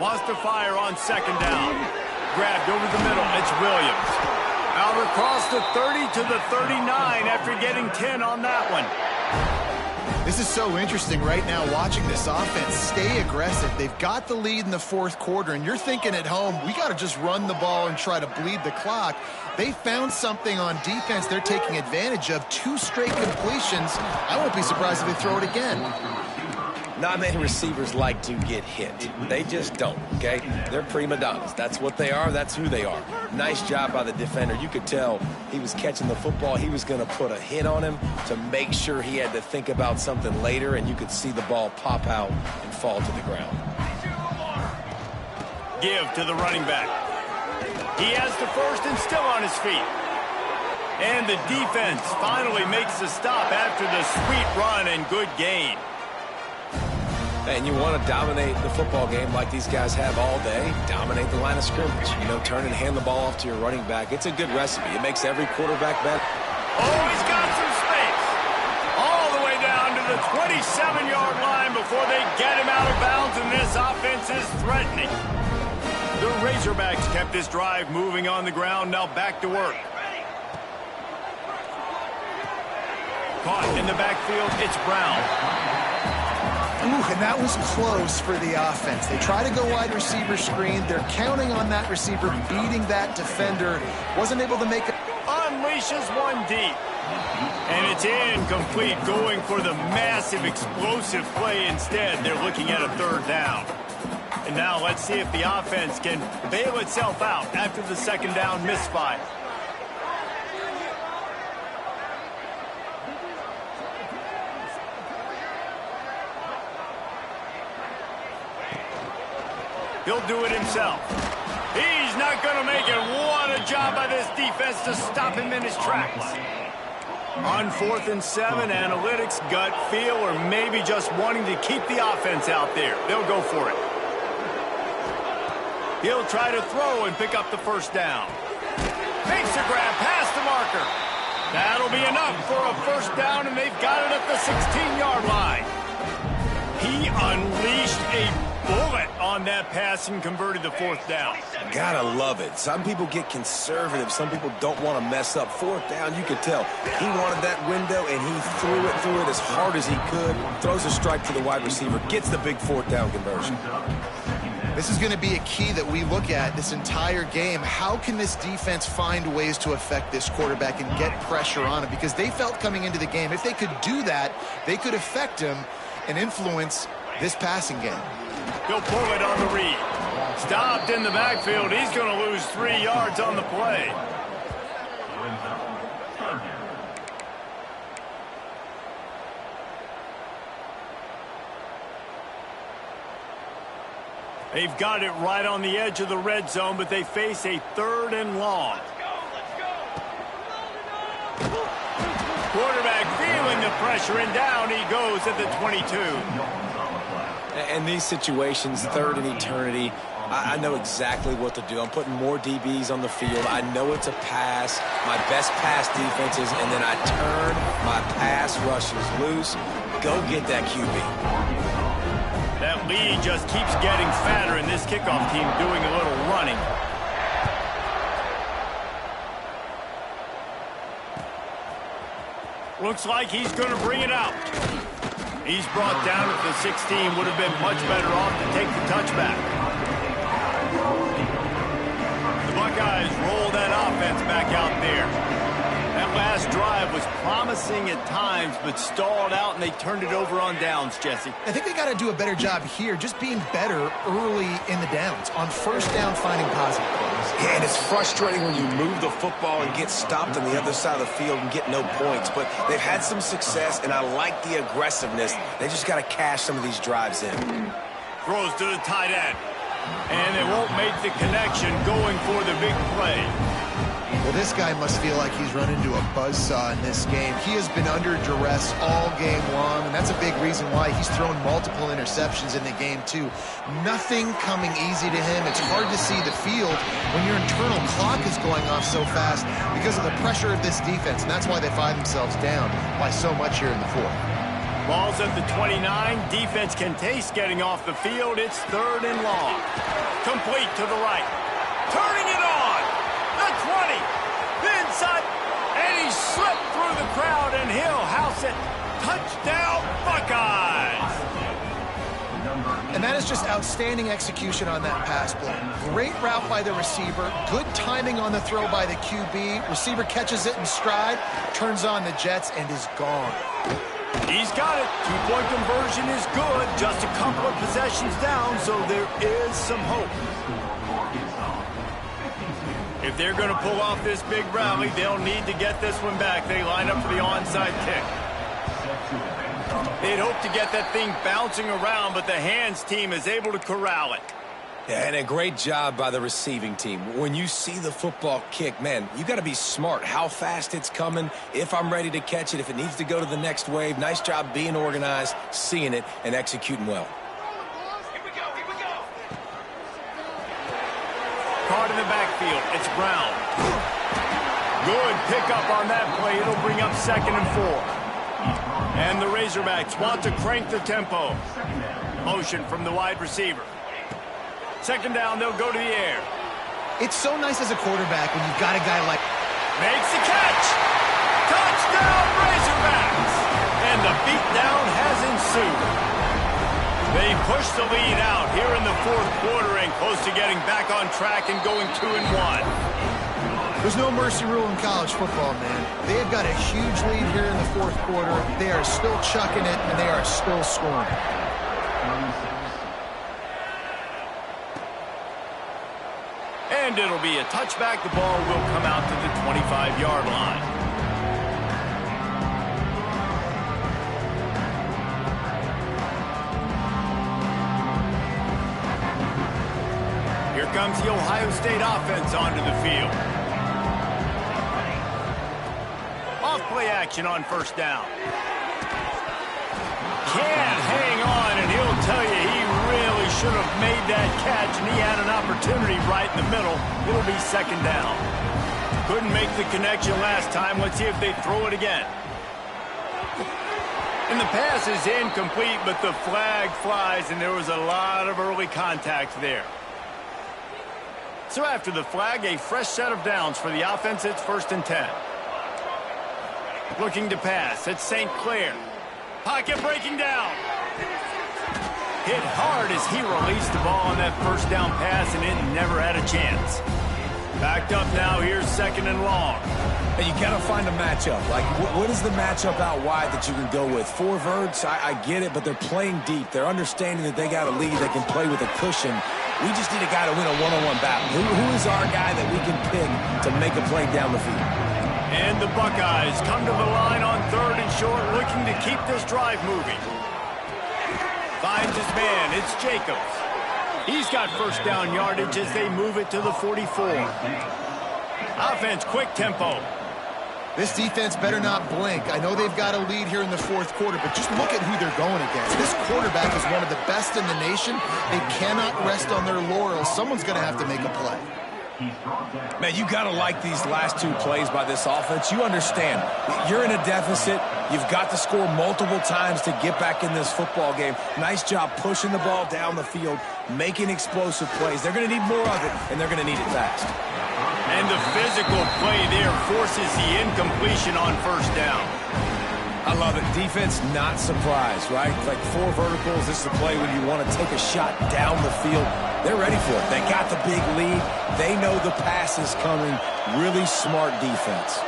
Wants to fire on second down. Grabbed over the middle. It's Williams. Out across the 30 to the 39 after getting 10 on that one. This is so interesting right now watching this offense stay aggressive. They've got the lead in the fourth quarter, and you're thinking at home, we got to just run the ball and try to bleed the clock. They found something on defense they're taking advantage of. 2 straight completions. I won't be surprised if they throw it again. Not many receivers like to get hit. They just don't, okay? They're prima donnas. That's what they are. That's who they are. Nice job by the defender. You could tell he was catching the football. He was going to put a hit on him to make sure he had to think about something later, and you could see the ball pop out and fall to the ground. Give to the running back. He has the first and still on his feet. And the defense finally makes the stop after the sweet run and good gain. And you want to dominate the football game like these guys have all day. Dominate the line of scrimmage. You know, turn and hand the ball off to your running back. It's a good recipe. It makes every quarterback better. Oh, he's got some space. All the way down to the 27-yard line before they get him out of bounds, and this offense is threatening. The Razorbacks kept this drive moving on the ground. Now back to work. Caught in the backfield, it's Brown. Ooh, and that was close for the offense. They try to go wide receiver screen. They're counting on that receiver beating that defender. Wasn't able to make it. Unleashes one deep. And it's incomplete, going for the massive explosive play instead. They're looking at a third down. And now let's see if the offense can bail itself out after the second down misfire. He'll do it himself. He's not going to make it. What a job by this defense to stop him in his tracks. On 4th and 7, analytics, gut feel, or maybe just wanting to keep the offense out there. They'll go for it. He'll try to throw and pick up the first down. Makes a grab past the marker. That'll be enough for a first down, and they've got it at the 16-yard line. He unleashed a bullet on that pass and converted the fourth down. Gotta love it. Some people get conservative. Some people don't want to mess up. Fourth down, you could tell. He wanted that window, and he threw it as hard as he could. Throws a strike to the wide receiver. Gets the big fourth down conversion. This is going to be a key that we look at this entire game. How can this defense find ways to affect this quarterback and get pressure on him? Because they felt coming into the game, if they could do that, they could affect him and influence this passing game. He'll pull it on the read. Stopped in the backfield. He's going to lose 3 yards on the play. They've got it right on the edge of the red zone, but they face a 3rd and long. Quarterback feeling the pressure, and down he goes at the 22. In these situations, 3rd and eternity, I know exactly what to do. I'm putting more DBs on the field. I know it's a pass, my best pass defenses, and then I turn my pass rushers loose. Go get that QB. That lead just keeps getting fatter, and this kickoff team doing a little running. Looks like he's going to bring it out. He's brought down at the 16. Would have been much better off to take the touchback. The Buckeyes roll that offense back out there. That last drive was promising at times, but stalled out, and they turned it over on downs, Jesse. I think they got to do a better job here, just being better early in the downs. On first down, finding positive plays. Yeah, and it's frustrating when you move the football and get stopped on the other side of the field and get no points. But they've had some success, and I like the aggressiveness. They just got to cash some of these drives in. Throws to the tight end. And they won't make the connection going for the big play. Well, this guy must feel like he's run into a buzzsaw in this game. He has been under duress all game long, and that's a big reason why he's thrown multiple interceptions in the game, too. Nothing coming easy to him. It's hard to see the field when your internal clock is going off so fast because of the pressure of this defense, and that's why they find themselves down by so much here in the fourth. Ball's at the 29. Defense can taste getting off the field. It's 3rd and long. Complete to the right. Turning it on. The 20. The inside. And he slipped through the crowd, and he'll house it. Touchdown, Buckeyes. And that is just outstanding execution on that pass play. Great route by the receiver. Good timing on the throw by the QB. Receiver catches it in stride, turns on the jets, and is gone. He's got it. 2-point conversion is good. Just a couple of possessions down, so there is some hope. If they're going to pull off this big rally, they'll need to get this one back. They line up for the onside kick. They'd hope to get that thing bouncing around, but the hands team is able to corral it. Yeah, and a great job by the receiving team. When you see the football kick, man, you got to be smart how fast it's coming, if I'm ready to catch it, if it needs to go to the next wave. Nice job being organized, seeing it, and executing well. Caught in the backfield. It's Brown. Good pickup on that play. It'll bring up 2nd and 4. And the Razorbacks want to crank the tempo. Motion from the wide receiver. 2nd down, they'll go to the air. It's so nice as a quarterback when you've got a guy like... Makes the catch! Touchdown, Razorbacks! And the beatdown has ensued. They push the lead out here in the 4th quarter and close to getting back on track and going 2-1. There's no mercy rule in college football, man. They have got a huge lead here in the 4th quarter. They are still chucking it, and they are still scoring. And it'll be a touchback. The ball will come out to the 25-yard line. Here comes the Ohio State offense onto the field. Off play action on 1st down. Can't hang on, and he'll tell you he really should have made that catch, and he had an opportunity right in the middle. It'll be 2nd down. Couldn't make the connection last time. Let's see if they throw it again. And the pass is incomplete, but the flag flies, and there was a lot of early contact there. So after the flag, a fresh set of downs for the offense. It's 1st and 10. Looking to pass. It's St. Clair. Pocket breaking down. Hit hard as he released the ball on that 1st down pass, and it never had a chance. Backed up now. Here's 2nd and long. And you got to find a matchup. Like, what is the matchup out wide that you can go with? 4 verts, I get it, but they're playing deep. They're understanding that they got a lead. They can play with a cushion. We just need a guy to win a one-on-one battle. Who is our guy that we can pick to make a play down the field? And the Buckeyes come to the line on 3rd and short, looking to keep this drive moving. Finds his man. It's Jacobs. He's got 1st down yardage as they move it to the 44. Offense, quick tempo. This defense better not blink. I know they've got a lead here in the 4th quarter, but just look at who they're going against. This quarterback is one of the best in the nation. They cannot rest on their laurels. Someone's going to have to make a play. Man, you got to like these last 2 plays by this offense. You understand. You're in a deficit. You've got to score multiple times to get back in this football game. Nice job pushing the ball down the field, making explosive plays. They're going to need more of it, and they're going to need it fast. And the physical play there forces the incompletion on 1st down. I love it. Defense not surprised, right? Like 4 verticals. This is a play when you want to take a shot down the field. They're ready for it. They got the big lead. They know the pass is coming. Really smart defense.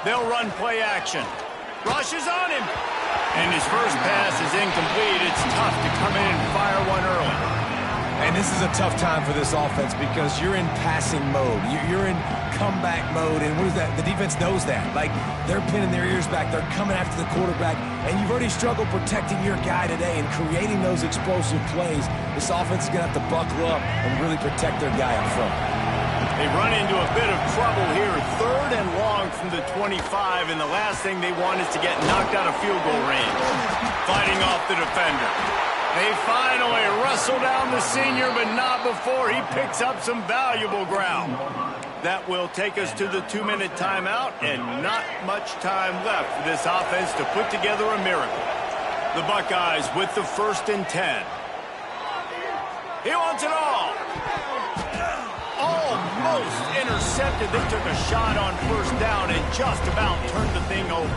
They'll run play action. Rush is on him. And his first pass is incomplete. It's tough to come in and fire one early. And this is a tough time for this offense because you're in passing mode. You're in comeback mode, and what is that? The defense knows that. Like, they're pinning their ears back. They're coming after the quarterback, and you've already struggled protecting your guy today and creating those explosive plays. This offense is going to have to buckle up and really protect their guy up front. They run into a bit of trouble here. 3rd and long from the 25, and the last thing they want is to get knocked out of field goal range. Fighting off the defender. They finally wrestle down the senior, but not before he picks up some valuable ground. That will take us to the 2-minute timeout, and not much time left for this offense to put together a miracle. The Buckeyes with the 1st and 10. He wants it all. Almost intercepted. They took a shot on 1st down and just about turned the thing over.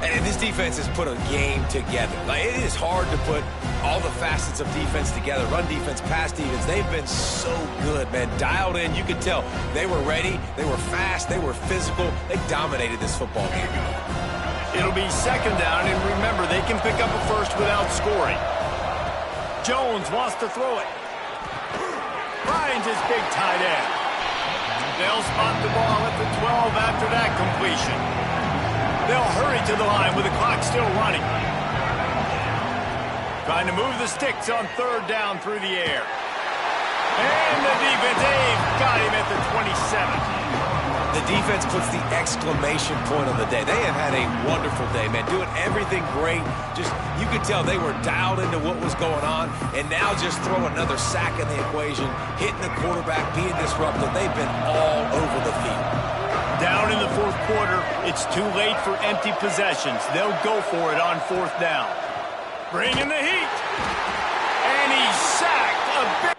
And this defense has put a game together. Like, it is hard to put all the facets of defense together. Run defense, pass defense. They've been so good, man. Dialed in. You could tell they were ready. They were fast. They were physical. They dominated this football game. It'll be 2nd down, and remember, they can pick up a first without scoring. Jones wants to throw it. Finds his big tight end. They'll spot the ball at the 12 after that completion. They'll hurry to the line with the clock still running. Trying to move the sticks on 3rd down through the air. And the defense, they've got him at the 27. The defense puts the exclamation point on the day. They have had a wonderful day, man. Doing everything great. Just, you could tell they were dialed into what was going on. And now just throw another sack in the equation, hitting the quarterback, being disruptive. They've been all over the field. Down in the 4th quarter, it's too late for empty possessions. They'll go for it on 4th down. Bringing the heat. And he's sacked. A big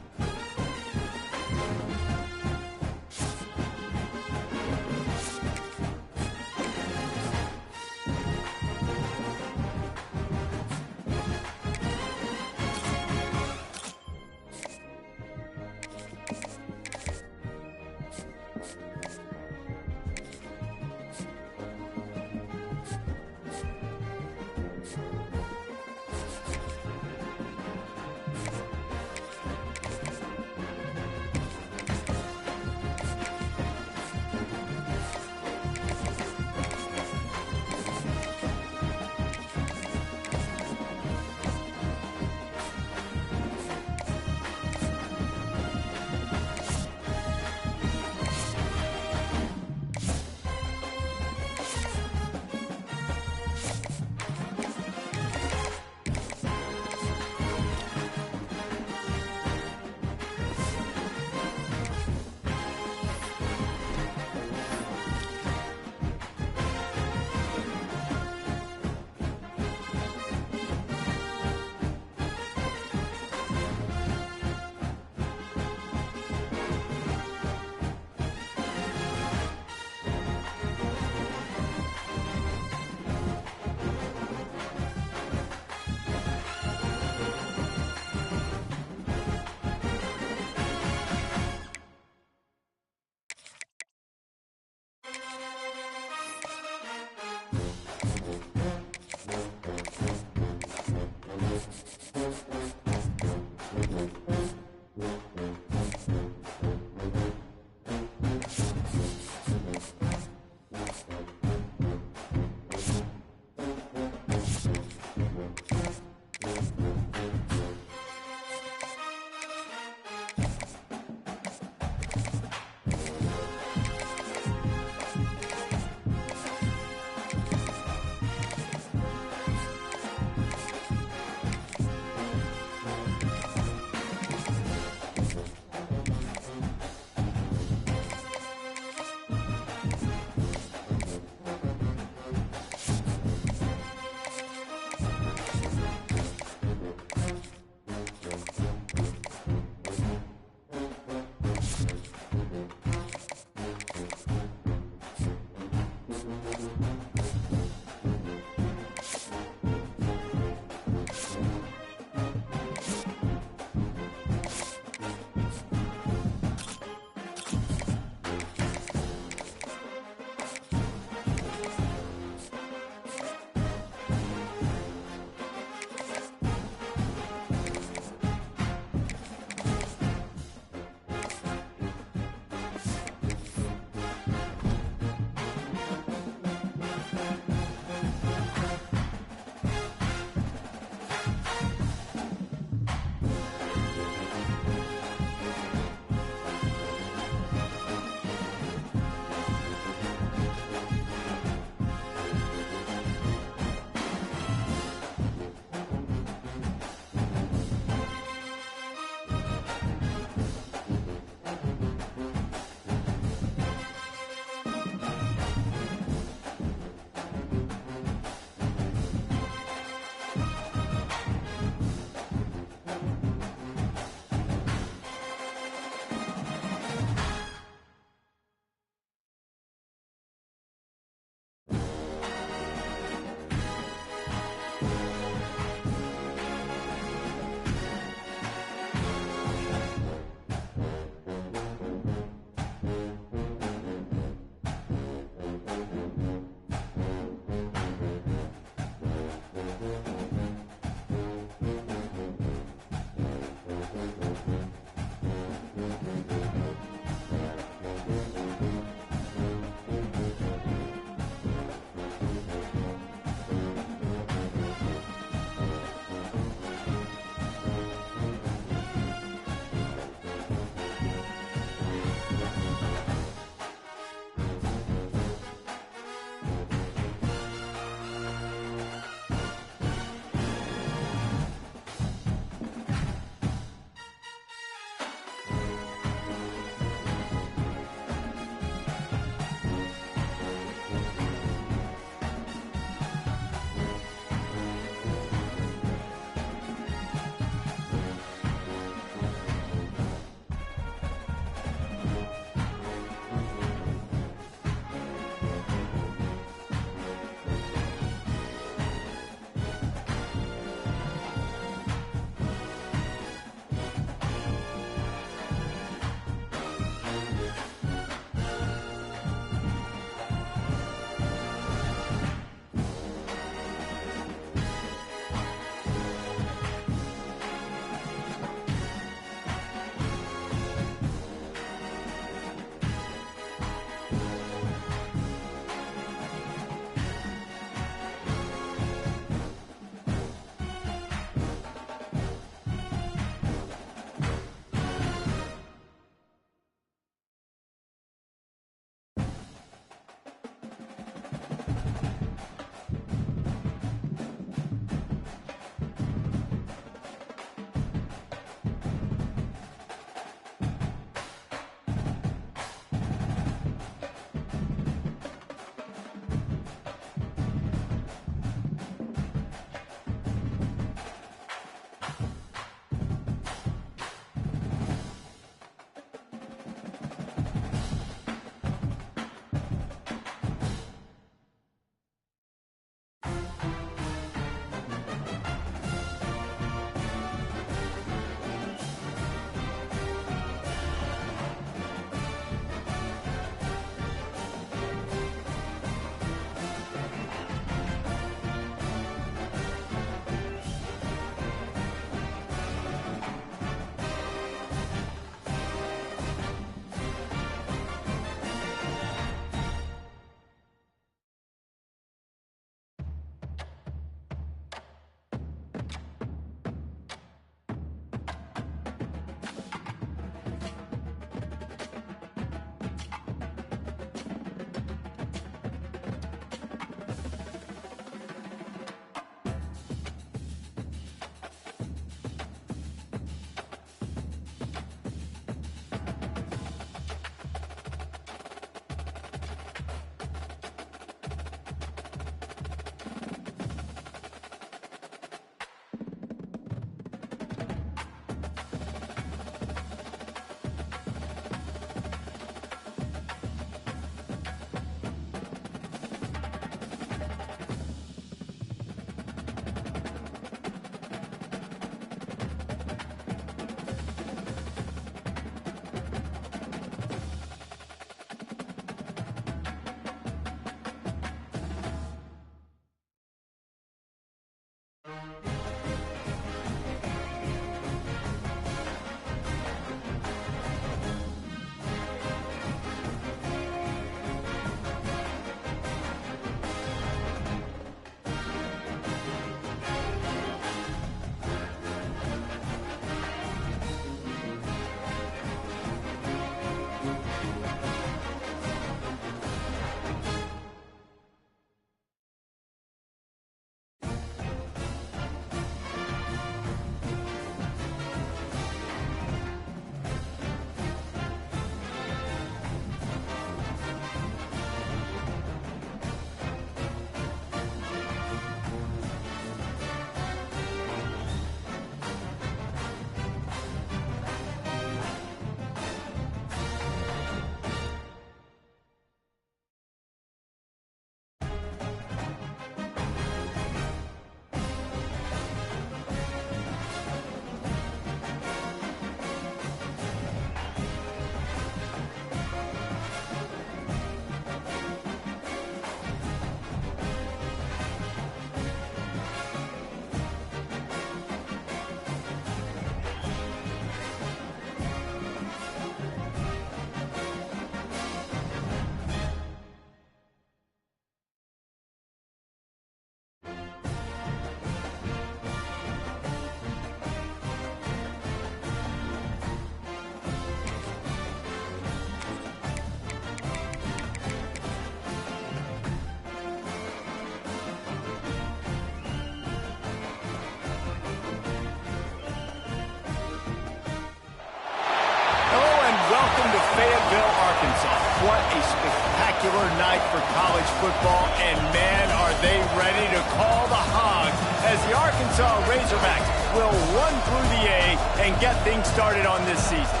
Fayetteville, Arkansas. What a spectacular night for college football, and man, are they ready to call the Hogs as the Arkansas Razorbacks will run through the A and get things started on this season.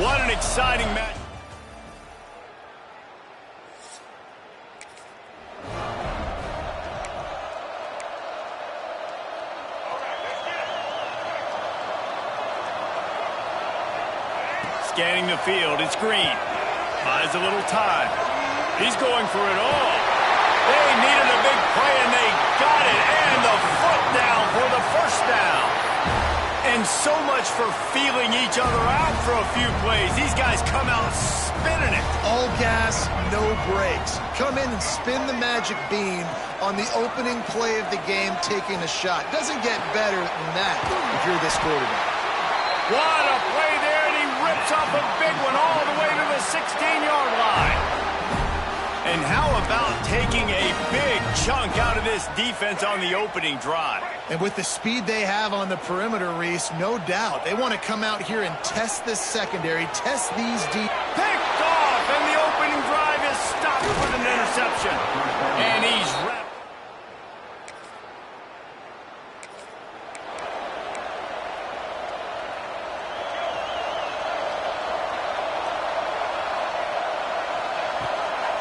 What an exciting match. Scanning the field, it's Green. Buys a little time. He's going for it all. They needed a big play, and they got it. And the foot down for the first down. And so much for feeling each other out for a few plays. These guys come out spinning it. All gas, no brakes. Come in and spin the magic beam on the opening play of the game, taking a shot. Doesn't get better than that if you're this quarterback. What a play there, and he rips off a big one all the way to the 16-yard line. And how about taking a big chunk out of this defense on the opening drive? And with the speed they have on the perimeter, Reese, no doubt, they want to come out here and test this secondary, test these deep. Picked off, and the opening drive is stopped with an interception. And he's wrapped.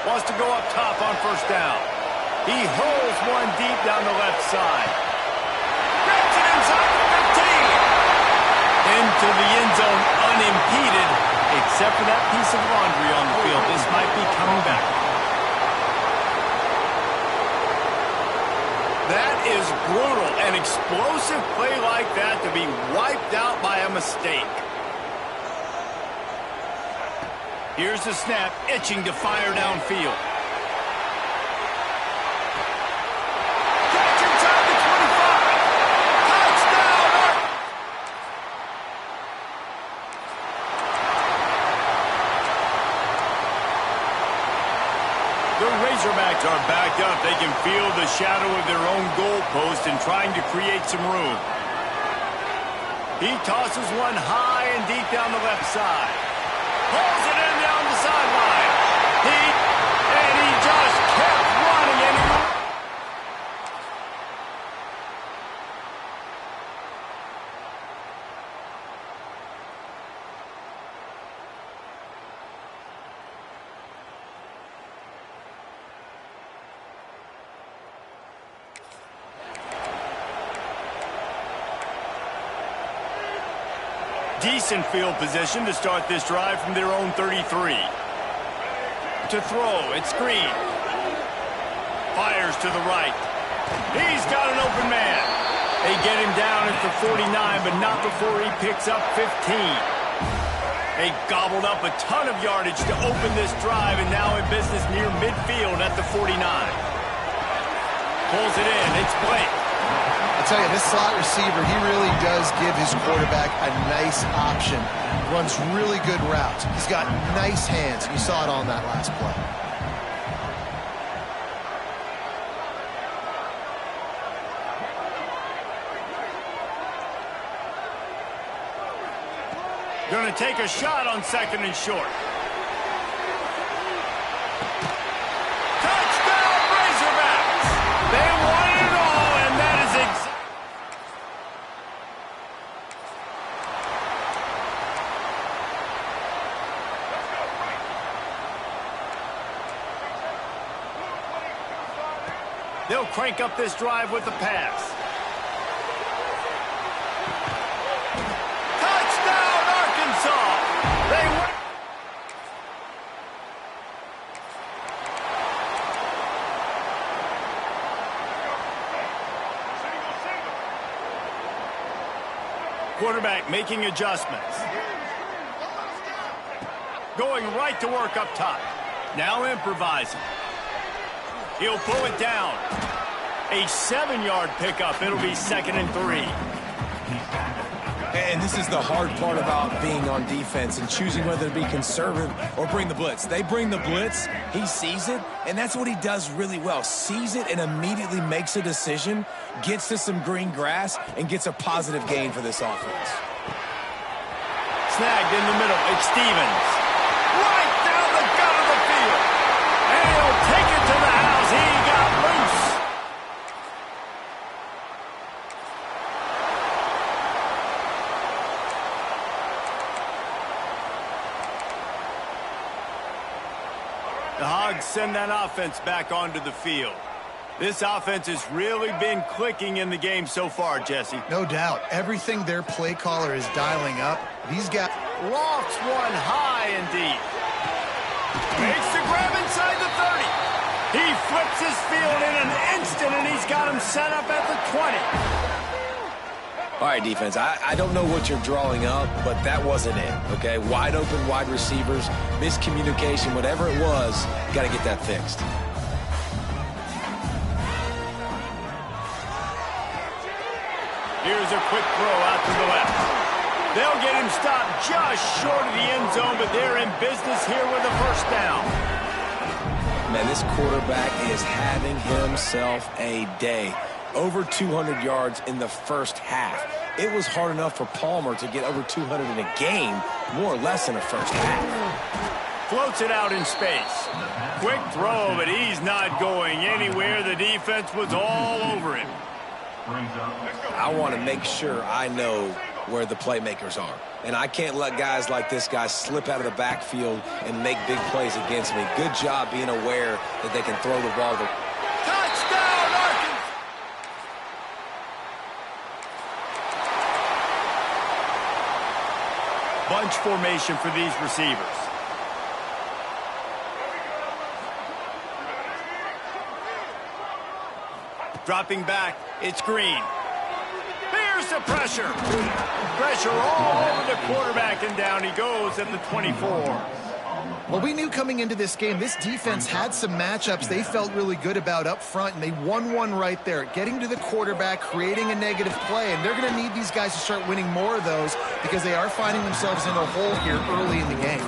Wants to go up top on first down. He hurls one deep down the left side. Gets it inside the 15. Into the end zone unimpeded, except for that piece of laundry on the field. This might be coming back. That is brutal. An explosive play like that to be wiped out by a mistake. Here's the snap, itching to fire downfield. Catch inside the 25. Touchdown! The Razorbacks are backed up. They can feel the shadow of their own goalpost and trying to create some room. He tosses one high and deep down the left side. Pulls it in down the sideline. And he just kept running. Decent field position to start this drive from their own 33. To throw, it's Green. Fires to the right. He's got an open man. They get him down at the 49, but not before he picks up 15. They gobbled up a ton of yardage to open this drive, and now in business near midfield at the 49. Pulls it in, it's Blake. I tell you, this slot receiver, he really does give his quarterback a nice option. Runs really good routes. He's got nice hands. You saw it on that last play. Going to take a shot on second and short. Touchdown, Razorbacks! They won it all, and that is exactly. They'll crank up this drive with the pass. Touchdown, Arkansas! They win. Quarterback making adjustments. Going right to work up top. Now improvising. He'll pull it down. A 7-yard pickup. It'll be 2nd and 3. And this is the hard part about being on defense and choosing whether to be conservative or bring the blitz. They bring the blitz, he sees it, and that's what he does really well. Sees it and immediately makes a decision, gets to some green grass, and gets a positive gain for this offense. Snagged in the middle. It's Stevens. right down the gut of the field. And he'll take it to the house. He got loose. The Hogs send that offense back onto the field. This offense has really been clicking in the game so far, Jesse. No doubt. Everything their play caller is dialing up, these guys... Lofts one high and deep. Makes the grab inside the 30. He flips his field in an instant, and he's got him set up at the 20. All right, defense, I don't know what you're drawing up, but that wasn't it, okay? Wide open wide receivers, miscommunication, whatever it was, got to get that fixed. Here's a quick throw out to the left. They'll get him stopped just short of the end zone, but they're in business here with a first down. Man, this quarterback is having himself a day. Over 200 yards in the first half. It was hard enough for Palmer to get over 200 in a game, more or less in the first half. Floats it out in space. Quick throw, but he's not going anywhere. The defense was all over him. I want to make sure I know where the playmakers are. And I can't let guys like this guy slip out of the backfield and make big plays against me. Good job being aware that they can throw the ball. Touchdown, Arkansas! Bunch formation for these receivers. Dropping back, it's Green. Here's the pressure. Pressure all over the quarterback, and down he goes at the 24. Well, we knew coming into this game, this defense had some matchups they felt really good about up front, and they won one right there, getting to the quarterback, creating a negative play, and they're going to need these guys to start winning more of those because they are finding themselves in a hole here early in the game.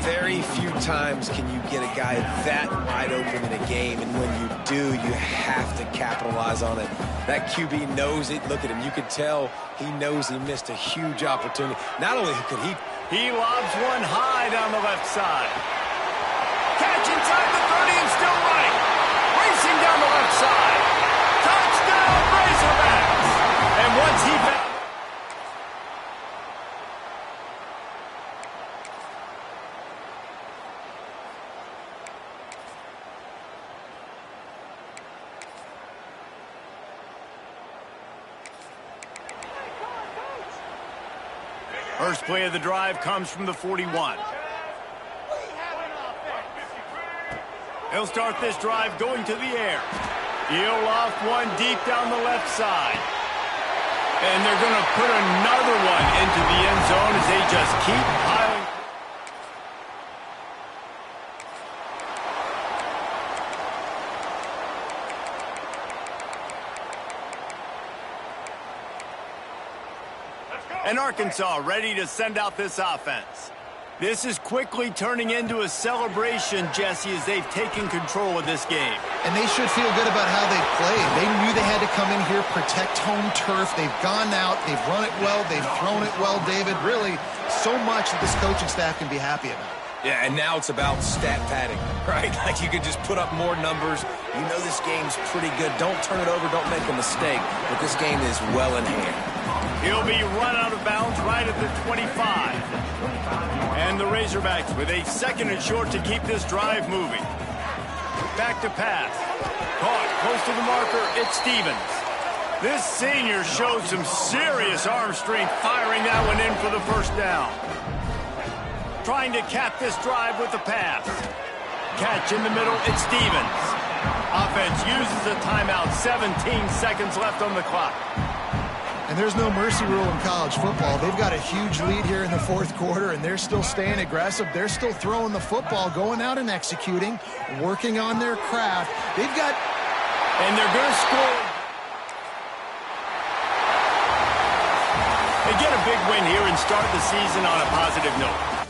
Very few times can you get a guy that wide open in a game, and when you do, you have to capitalize on it. That QB knows it. Look at him. You could tell he knows he missed a huge opportunity. Not only could he lobs one high down the left side. Catch inside the 30 and still running. Racing down the left side. Touchdown, Razorbacks! And once he found... First play of the drive comes from the 41. He'll start this drive going to the air. He'll loft one deep down the left side. And they're going to put another one into the end zone as they just keep piling. And Arkansas ready to send out this offense. This is quickly turning into a celebration, Jesse, as they've taken control of this game. And they should feel good about how they've played. They knew they had to come in here, protect home turf. They've gone out, they've run it well, they've thrown it well, David. Really, so much that this coaching staff can be happy about. Yeah, and now it's about stat padding, right? Like you could just put up more numbers. You know this game's pretty good. Don't turn it over, don't make a mistake. But this game is well in hand. He'll be run out of bounds right at the 25. And the Razorbacks with a second and short to keep this drive moving. Back to pass. Caught close to the marker, it's Stevens. This senior shows some serious arm strength firing that one in for the first down. Trying to cap this drive with the pass. Catch in the middle, it's Stevens. Offense uses a timeout, 17 seconds left on the clock. And there's no mercy rule in college football. They've got a huge lead here in the fourth quarter, and they're still staying aggressive. They're still throwing the football, going out and executing, working on their craft. They've got... And they're going to score. They get a big win here and start the season on a positive note.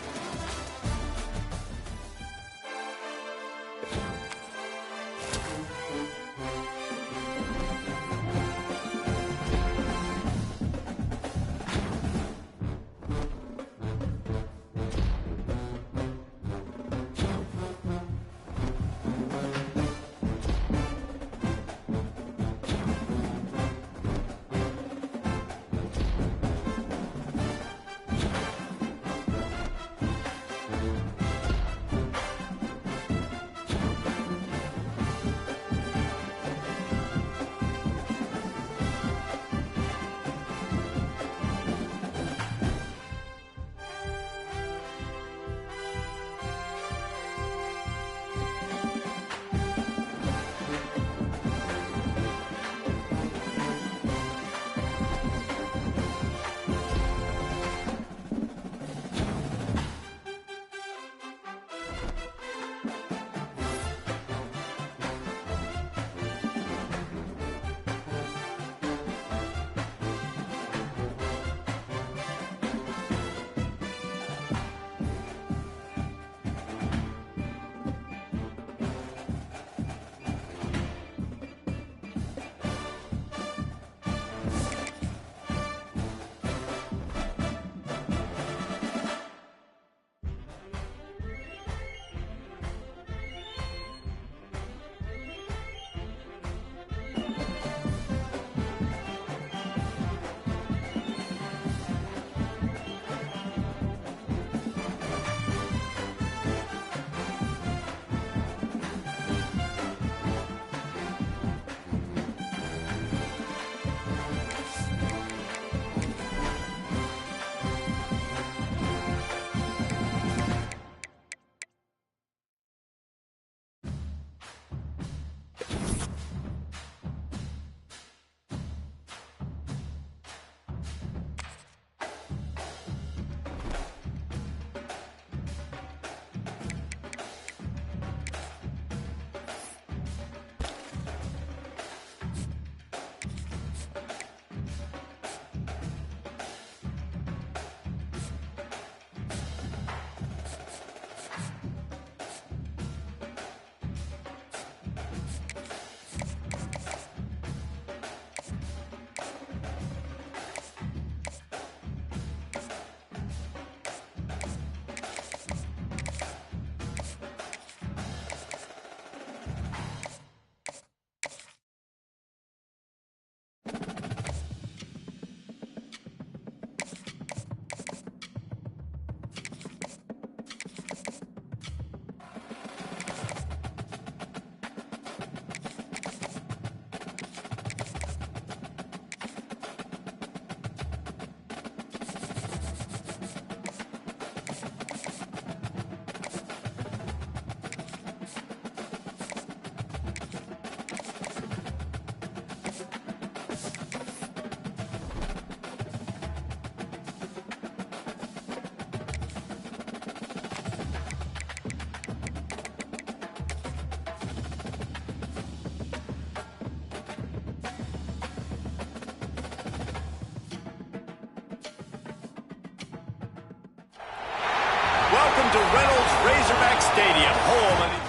to Reynolds Razorback Stadium, home of the...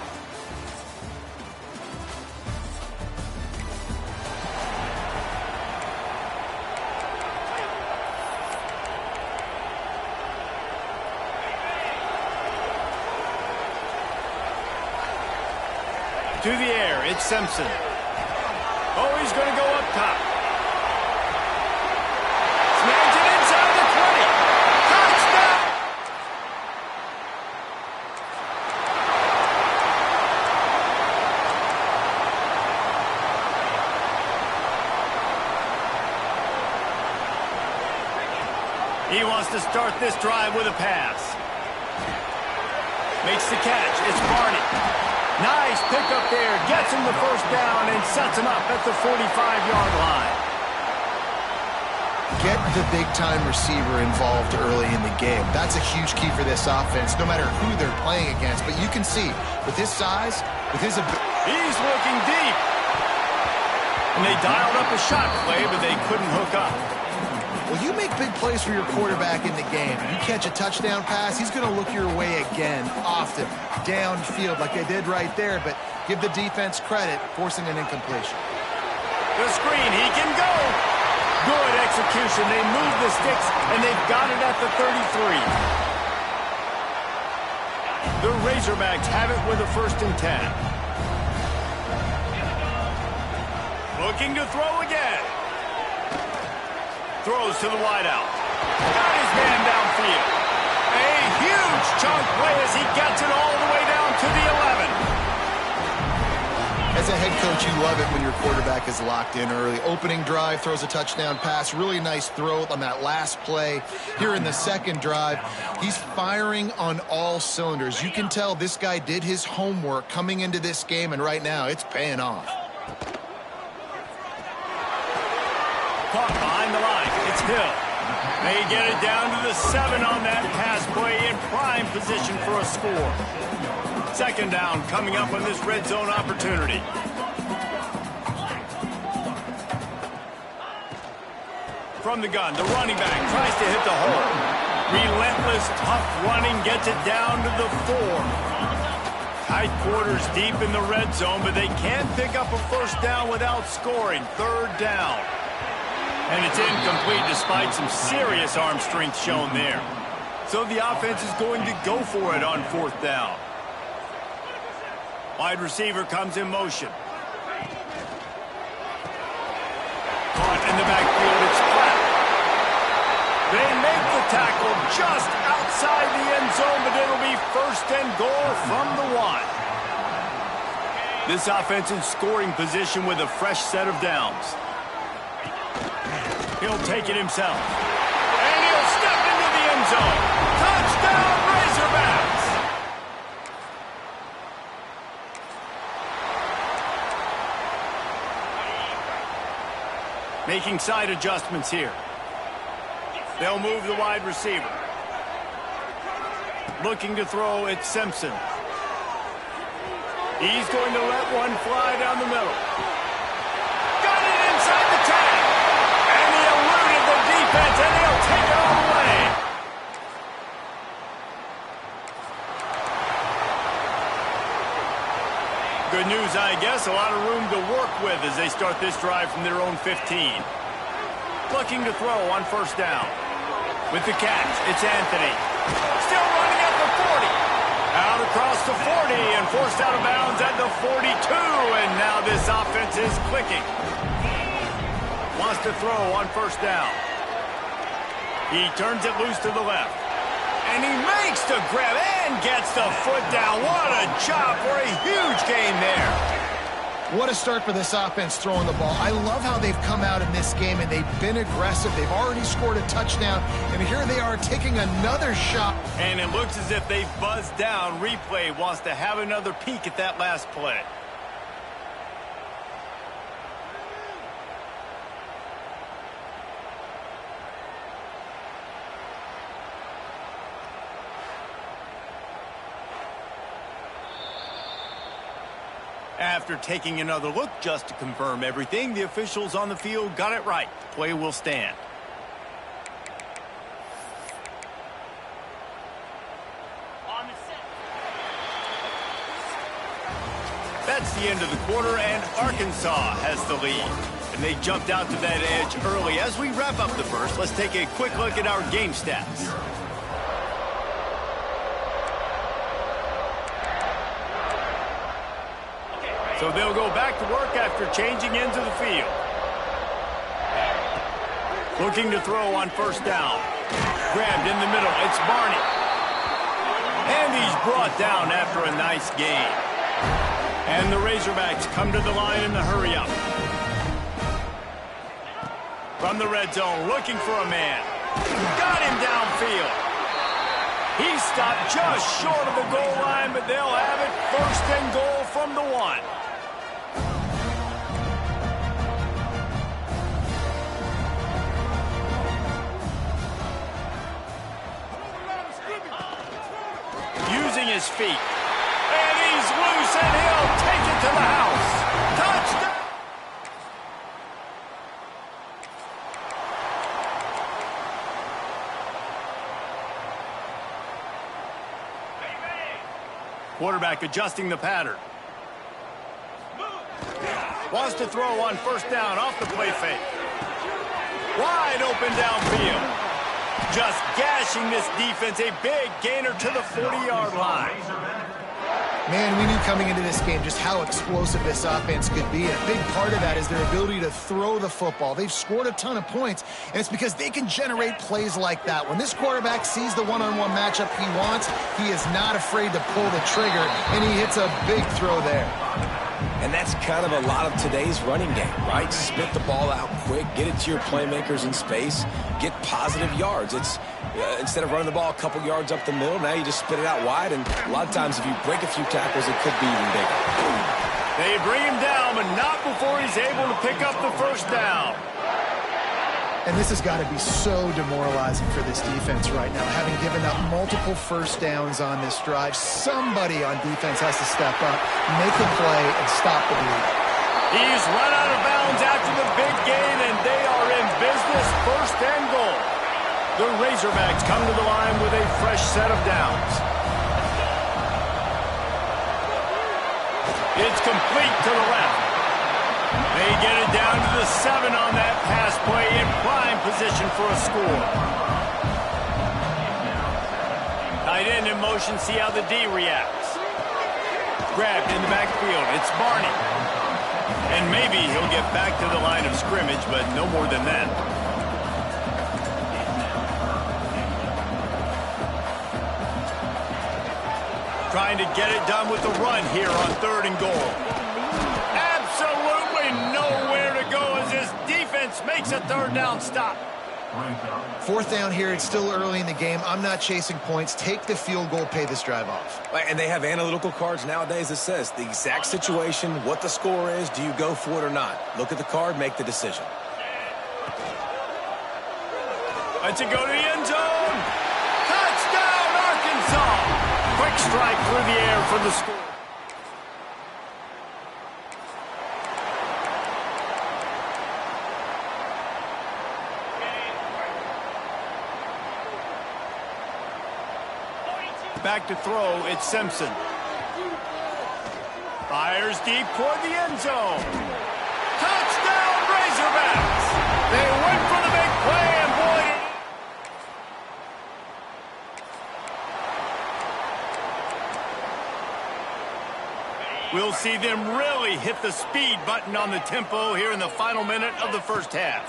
To the air, it's Simpson. Oh, he's going to go up top. Snags it inside the 20. Touchdown! He wants to start this drive with a pass. Makes the catch. It's Barney. Nice pickup there. Gets him the first down and sets him up at the 45-yard line. Get the big-time receiver involved early in the game. That's a huge key for this offense, no matter who they're playing against. But you can see, with his size, with his ability... He's looking deep. And they dialed up a shot play, but they couldn't hook up. Well, you make big plays for your quarterback in the game. You catch a touchdown pass, he's going to look your way again, often, downfield like they did right there, but give the defense credit, forcing an incompletion. The screen, he can go. Good execution. They move the sticks, and they've got it at the 33. The Razorbacks have it with a 1st and 10. Looking to throw again. Throws to the wideout. Got his man downfield. A huge chunk play as he gets it all the way down to the 11. As a head coach, you love it when your quarterback is locked in early. Opening drive, throws a touchdown pass. Really nice throw on that last play. Here in the second drive, he's firing on all cylinders. You can tell this guy did his homework coming into this game, and right now it's paying off. Caught behind the line. It's Hill. They get it down to the 7 on that pass play in prime position for a score. 2nd down coming up on this red zone opportunity. From the gun, the running back tries to hit the hole. Relentless, tough running gets it down to the 4. Tight quarters deep in the red zone, but they can't pick up a 1st down without scoring. 3rd down. And it's incomplete despite some serious arm strength shown there. So the offense is going to go for it on 4th down. Wide receiver comes in motion. Caught in the backfield, it's flat. They make the tackle just outside the end zone, but it'll be 1st and goal from the 1. This offense in scoring position with a fresh set of downs. He'll take it himself. And he'll step into the end zone. Touchdown, Razorbacks! Making side adjustments here. They'll move the wide receiver. Looking to throw, it's Simpson. He's going to let one fly down the middle. Got it inside the tag. And he eluded the defense, and he'll take it all the way. Good news, I guess. A lot of room to work with as they start this drive from their own 15. Looking to throw on 1st down. With the catch, it's Anthony. Still running at the 40. Out across the 40 and forced out of bounds at the 42. And now this offense is clicking. Wants to throw on 1st down. He turns it loose to the left. And he makes the grab and gets the foot down. What a job for a huge gain there. What a start for this offense throwing the ball. I love how they've come out in this game, and they've been aggressive. They've already scored a touchdown, and here they are taking another shot. And it looks as if they've buzzed down. Replay wants to have another peek at that last play. After taking another look just to confirm everything, the officials on the field got it right. Play will stand. On the That's the end of the quarter, and Arkansas has the lead. And they jumped out to that edge early. As we wrap up the first, let's take a quick look at our game stats. So they'll go back to work after changing into the field. Looking to throw on first down. Grabbed in the middle. It's Barney. And he's brought down after a nice gain. And the Razorbacks come to the line in the hurry-up. From the red zone, looking for a man. Got him downfield. He stopped just short of the goal line, but they'll have it first and goal from the 1. Using his feet. And he's loose, and he'll take it to the house. Touchdown! Quarterback adjusting the pattern. Wants to throw on first down off the play fake. Wide open downfield. Just gashing this defense. A big gainer to the 40-yard line. Man, we knew coming into this game just how explosive this offense could be. And a big part of that is their ability to throw the football. They've scored a ton of points, and it's because they can generate plays like that. When this quarterback sees the one-on-one matchup he wants, he is not afraid to pull the trigger, and he hits a big throw there. And that's kind of a lot of today's running game, right? Spit the ball out quick, get it to your playmakers in space, get positive yards. It's instead of running the ball a couple yards up the middle, now you just spit it out wide, and a lot of times if you break a few tackles, it could be even bigger. They bring him down, but not before he's able to pick up the first down. And this has got to be so demoralizing for this defense right now. Having given up multiple first downs on this drive, somebody on defense has to step up, make a play, and stop the bleed. He's run out of bounds after the big gain, and they are in business, first and goal. The Razorbacks come to the line with a fresh set of downs. It's complete to the left. They get it down to the 7 on that pass play in prime position for a score. Tight end in motion, see how the D reacts. Grabbed in the backfield, it's Barney. And maybe he'll get back to the line of scrimmage, but no more than that. Trying to get it done with the run here on 3rd and goal. Absolutely nowhere to go as this defense makes a 3rd down stop. 4th down here, it's still early in the game. I'm not chasing points. Take the field goal, pay this drive off. And they have analytical cards nowadays that says the exact situation, what the score is, do you go for it or not? Look at the card, make the decision. Let's it go to the end zone. Touchdown, Arkansas. Quick strike through the air for the score. Back to throw, it's Simpson. Fires deep toward the end zone. Touchdown, Razorbacks! They went for the big play, and boy, we'll see them really hit the speed button on the tempo here in the final minute of the first half.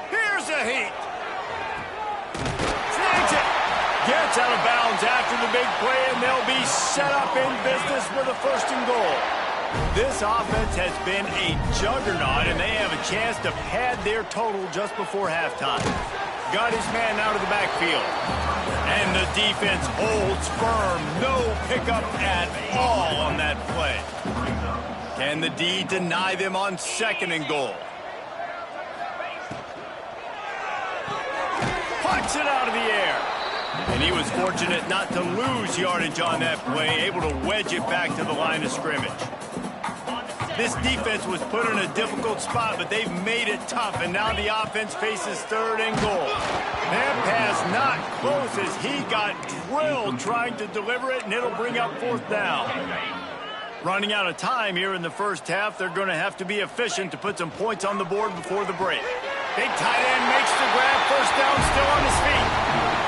Here's a heat. Snags it. Gets out of bounds after the big play, and they'll be set up in business with a 1st and goal. This offense has been a juggernaut, and they have a chance to pad their total just before halftime. Got his man out of the backfield. And the defense holds firm. No pickup at all on that play. Can the D deny them on 2nd and goal? Puts it out of the air. And he was fortunate not to lose yardage on that play, able to wedge it back to the line of scrimmage. This defense was put in a difficult spot, but they've made it tough, and now the offense faces 3rd and goal. That pass not close as he got drilled trying to deliver it, and it'll bring up 4th down. Running out of time here in the first half, they're going to have to be efficient to put some points on the board before the break. Big tight end makes the grab, 1st down, still on his feet.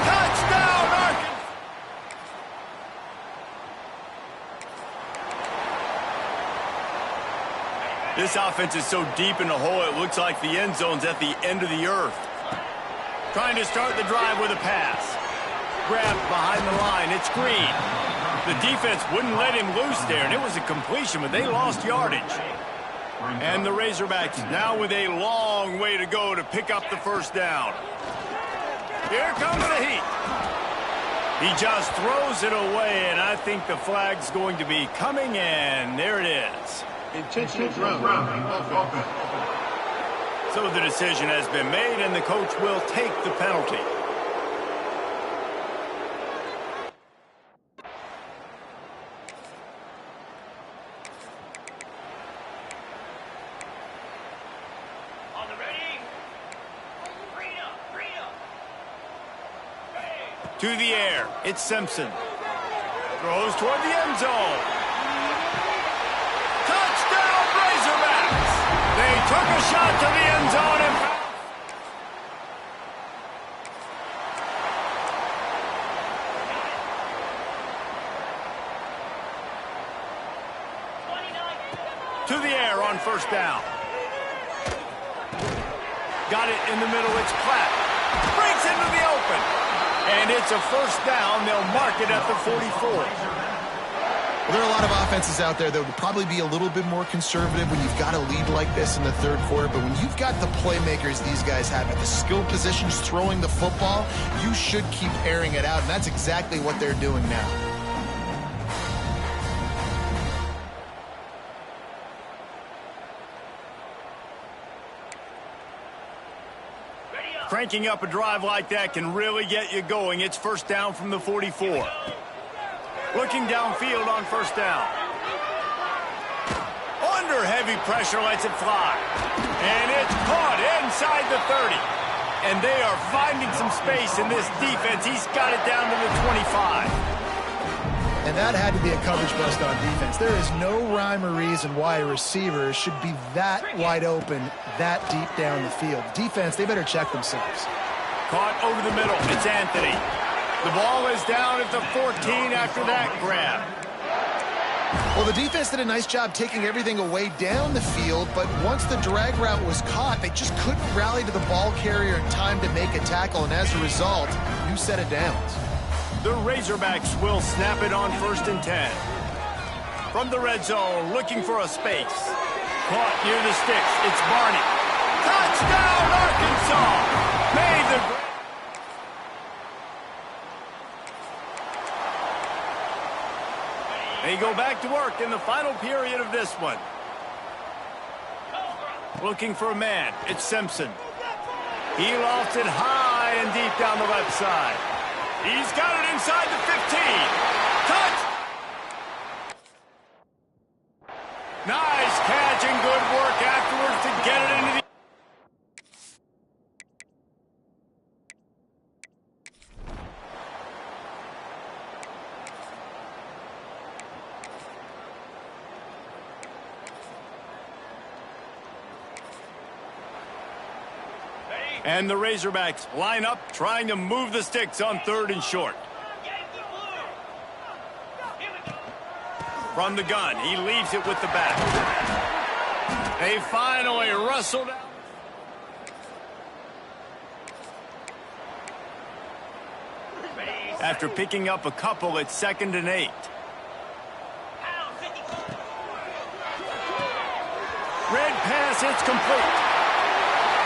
Touchdown, Arkansas! This offense is so deep in the hole, it looks like the end zone's at the end of the earth. Trying to start the drive with a pass. Grabbed behind the line. It's Green. The defense wouldn't let him loose there, and it was a completion, but they lost yardage. And the Razorbacks now with a long way to go to pick up the 1st down. Here comes the heat. He just throws it away, and I think the flag's going to be coming, and there it is. Intentional grounding offense. So the decision has been made, and the coach will take the penalty. On the ready. To the air, it's Simpson. Throws toward the end zone. Touchdown, Razorbacks! They took a shot to the end zone and to the air on 1st down. Got it in the middle, it's Clapp. Breaks into the open. And it's a 1st down. They'll mark it at the 44. Well, there are a lot of offenses out there that would probably be a little bit more conservative when you've got a lead like this in the 3rd quarter. But when you've got the playmakers these guys have at the skill positions throwing the football, you should keep airing it out. And that's exactly what they're doing now. Cranking up a drive like that can really get you going. It's 1st down from the 44. Looking downfield on 1st down. Under heavy pressure, lets it fly. And it's caught inside the 30. And they are finding some space in this defense. He's got it down to the 25. And that had to be a coverage bust on defense. There is no rhyme or reason why a receiver should be that wide open, that deep down the field. Defense, they better check themselves. Caught over the middle. It's Anthony. The ball is down at the 14 after that grab. Well, the defense did a nice job taking everything away down the field, but once the drag route was caught, they just couldn't rally to the ball carrier in time to make a tackle, and as a result, new set of downs. The Razorbacks will snap it on 1st and 10. From the red zone, looking for a space. Caught near the sticks. It's Barney. Touchdown, Arkansas! Made the... They go back to work in the final period of this one. Looking for a man. It's Simpson. He lofts it high and deep down the left side. He's got it inside the 15. Touch! Nice catch and good work afterwards to get it into the... And the Razorbacks line up, trying to move the sticks on 3rd and short. From the gun, he leaves it with the back. They finally wrestled out. After picking up a couple, it's 2nd and 8. Red pass, it's complete.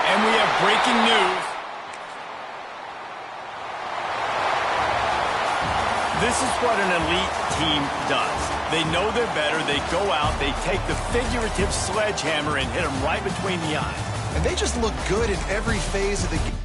And we have breaking news. This is what an elite team does. They know they're better. They go out. They take the figurative sledgehammer and hit them right between the eyes. And they just look good in every phase of the game.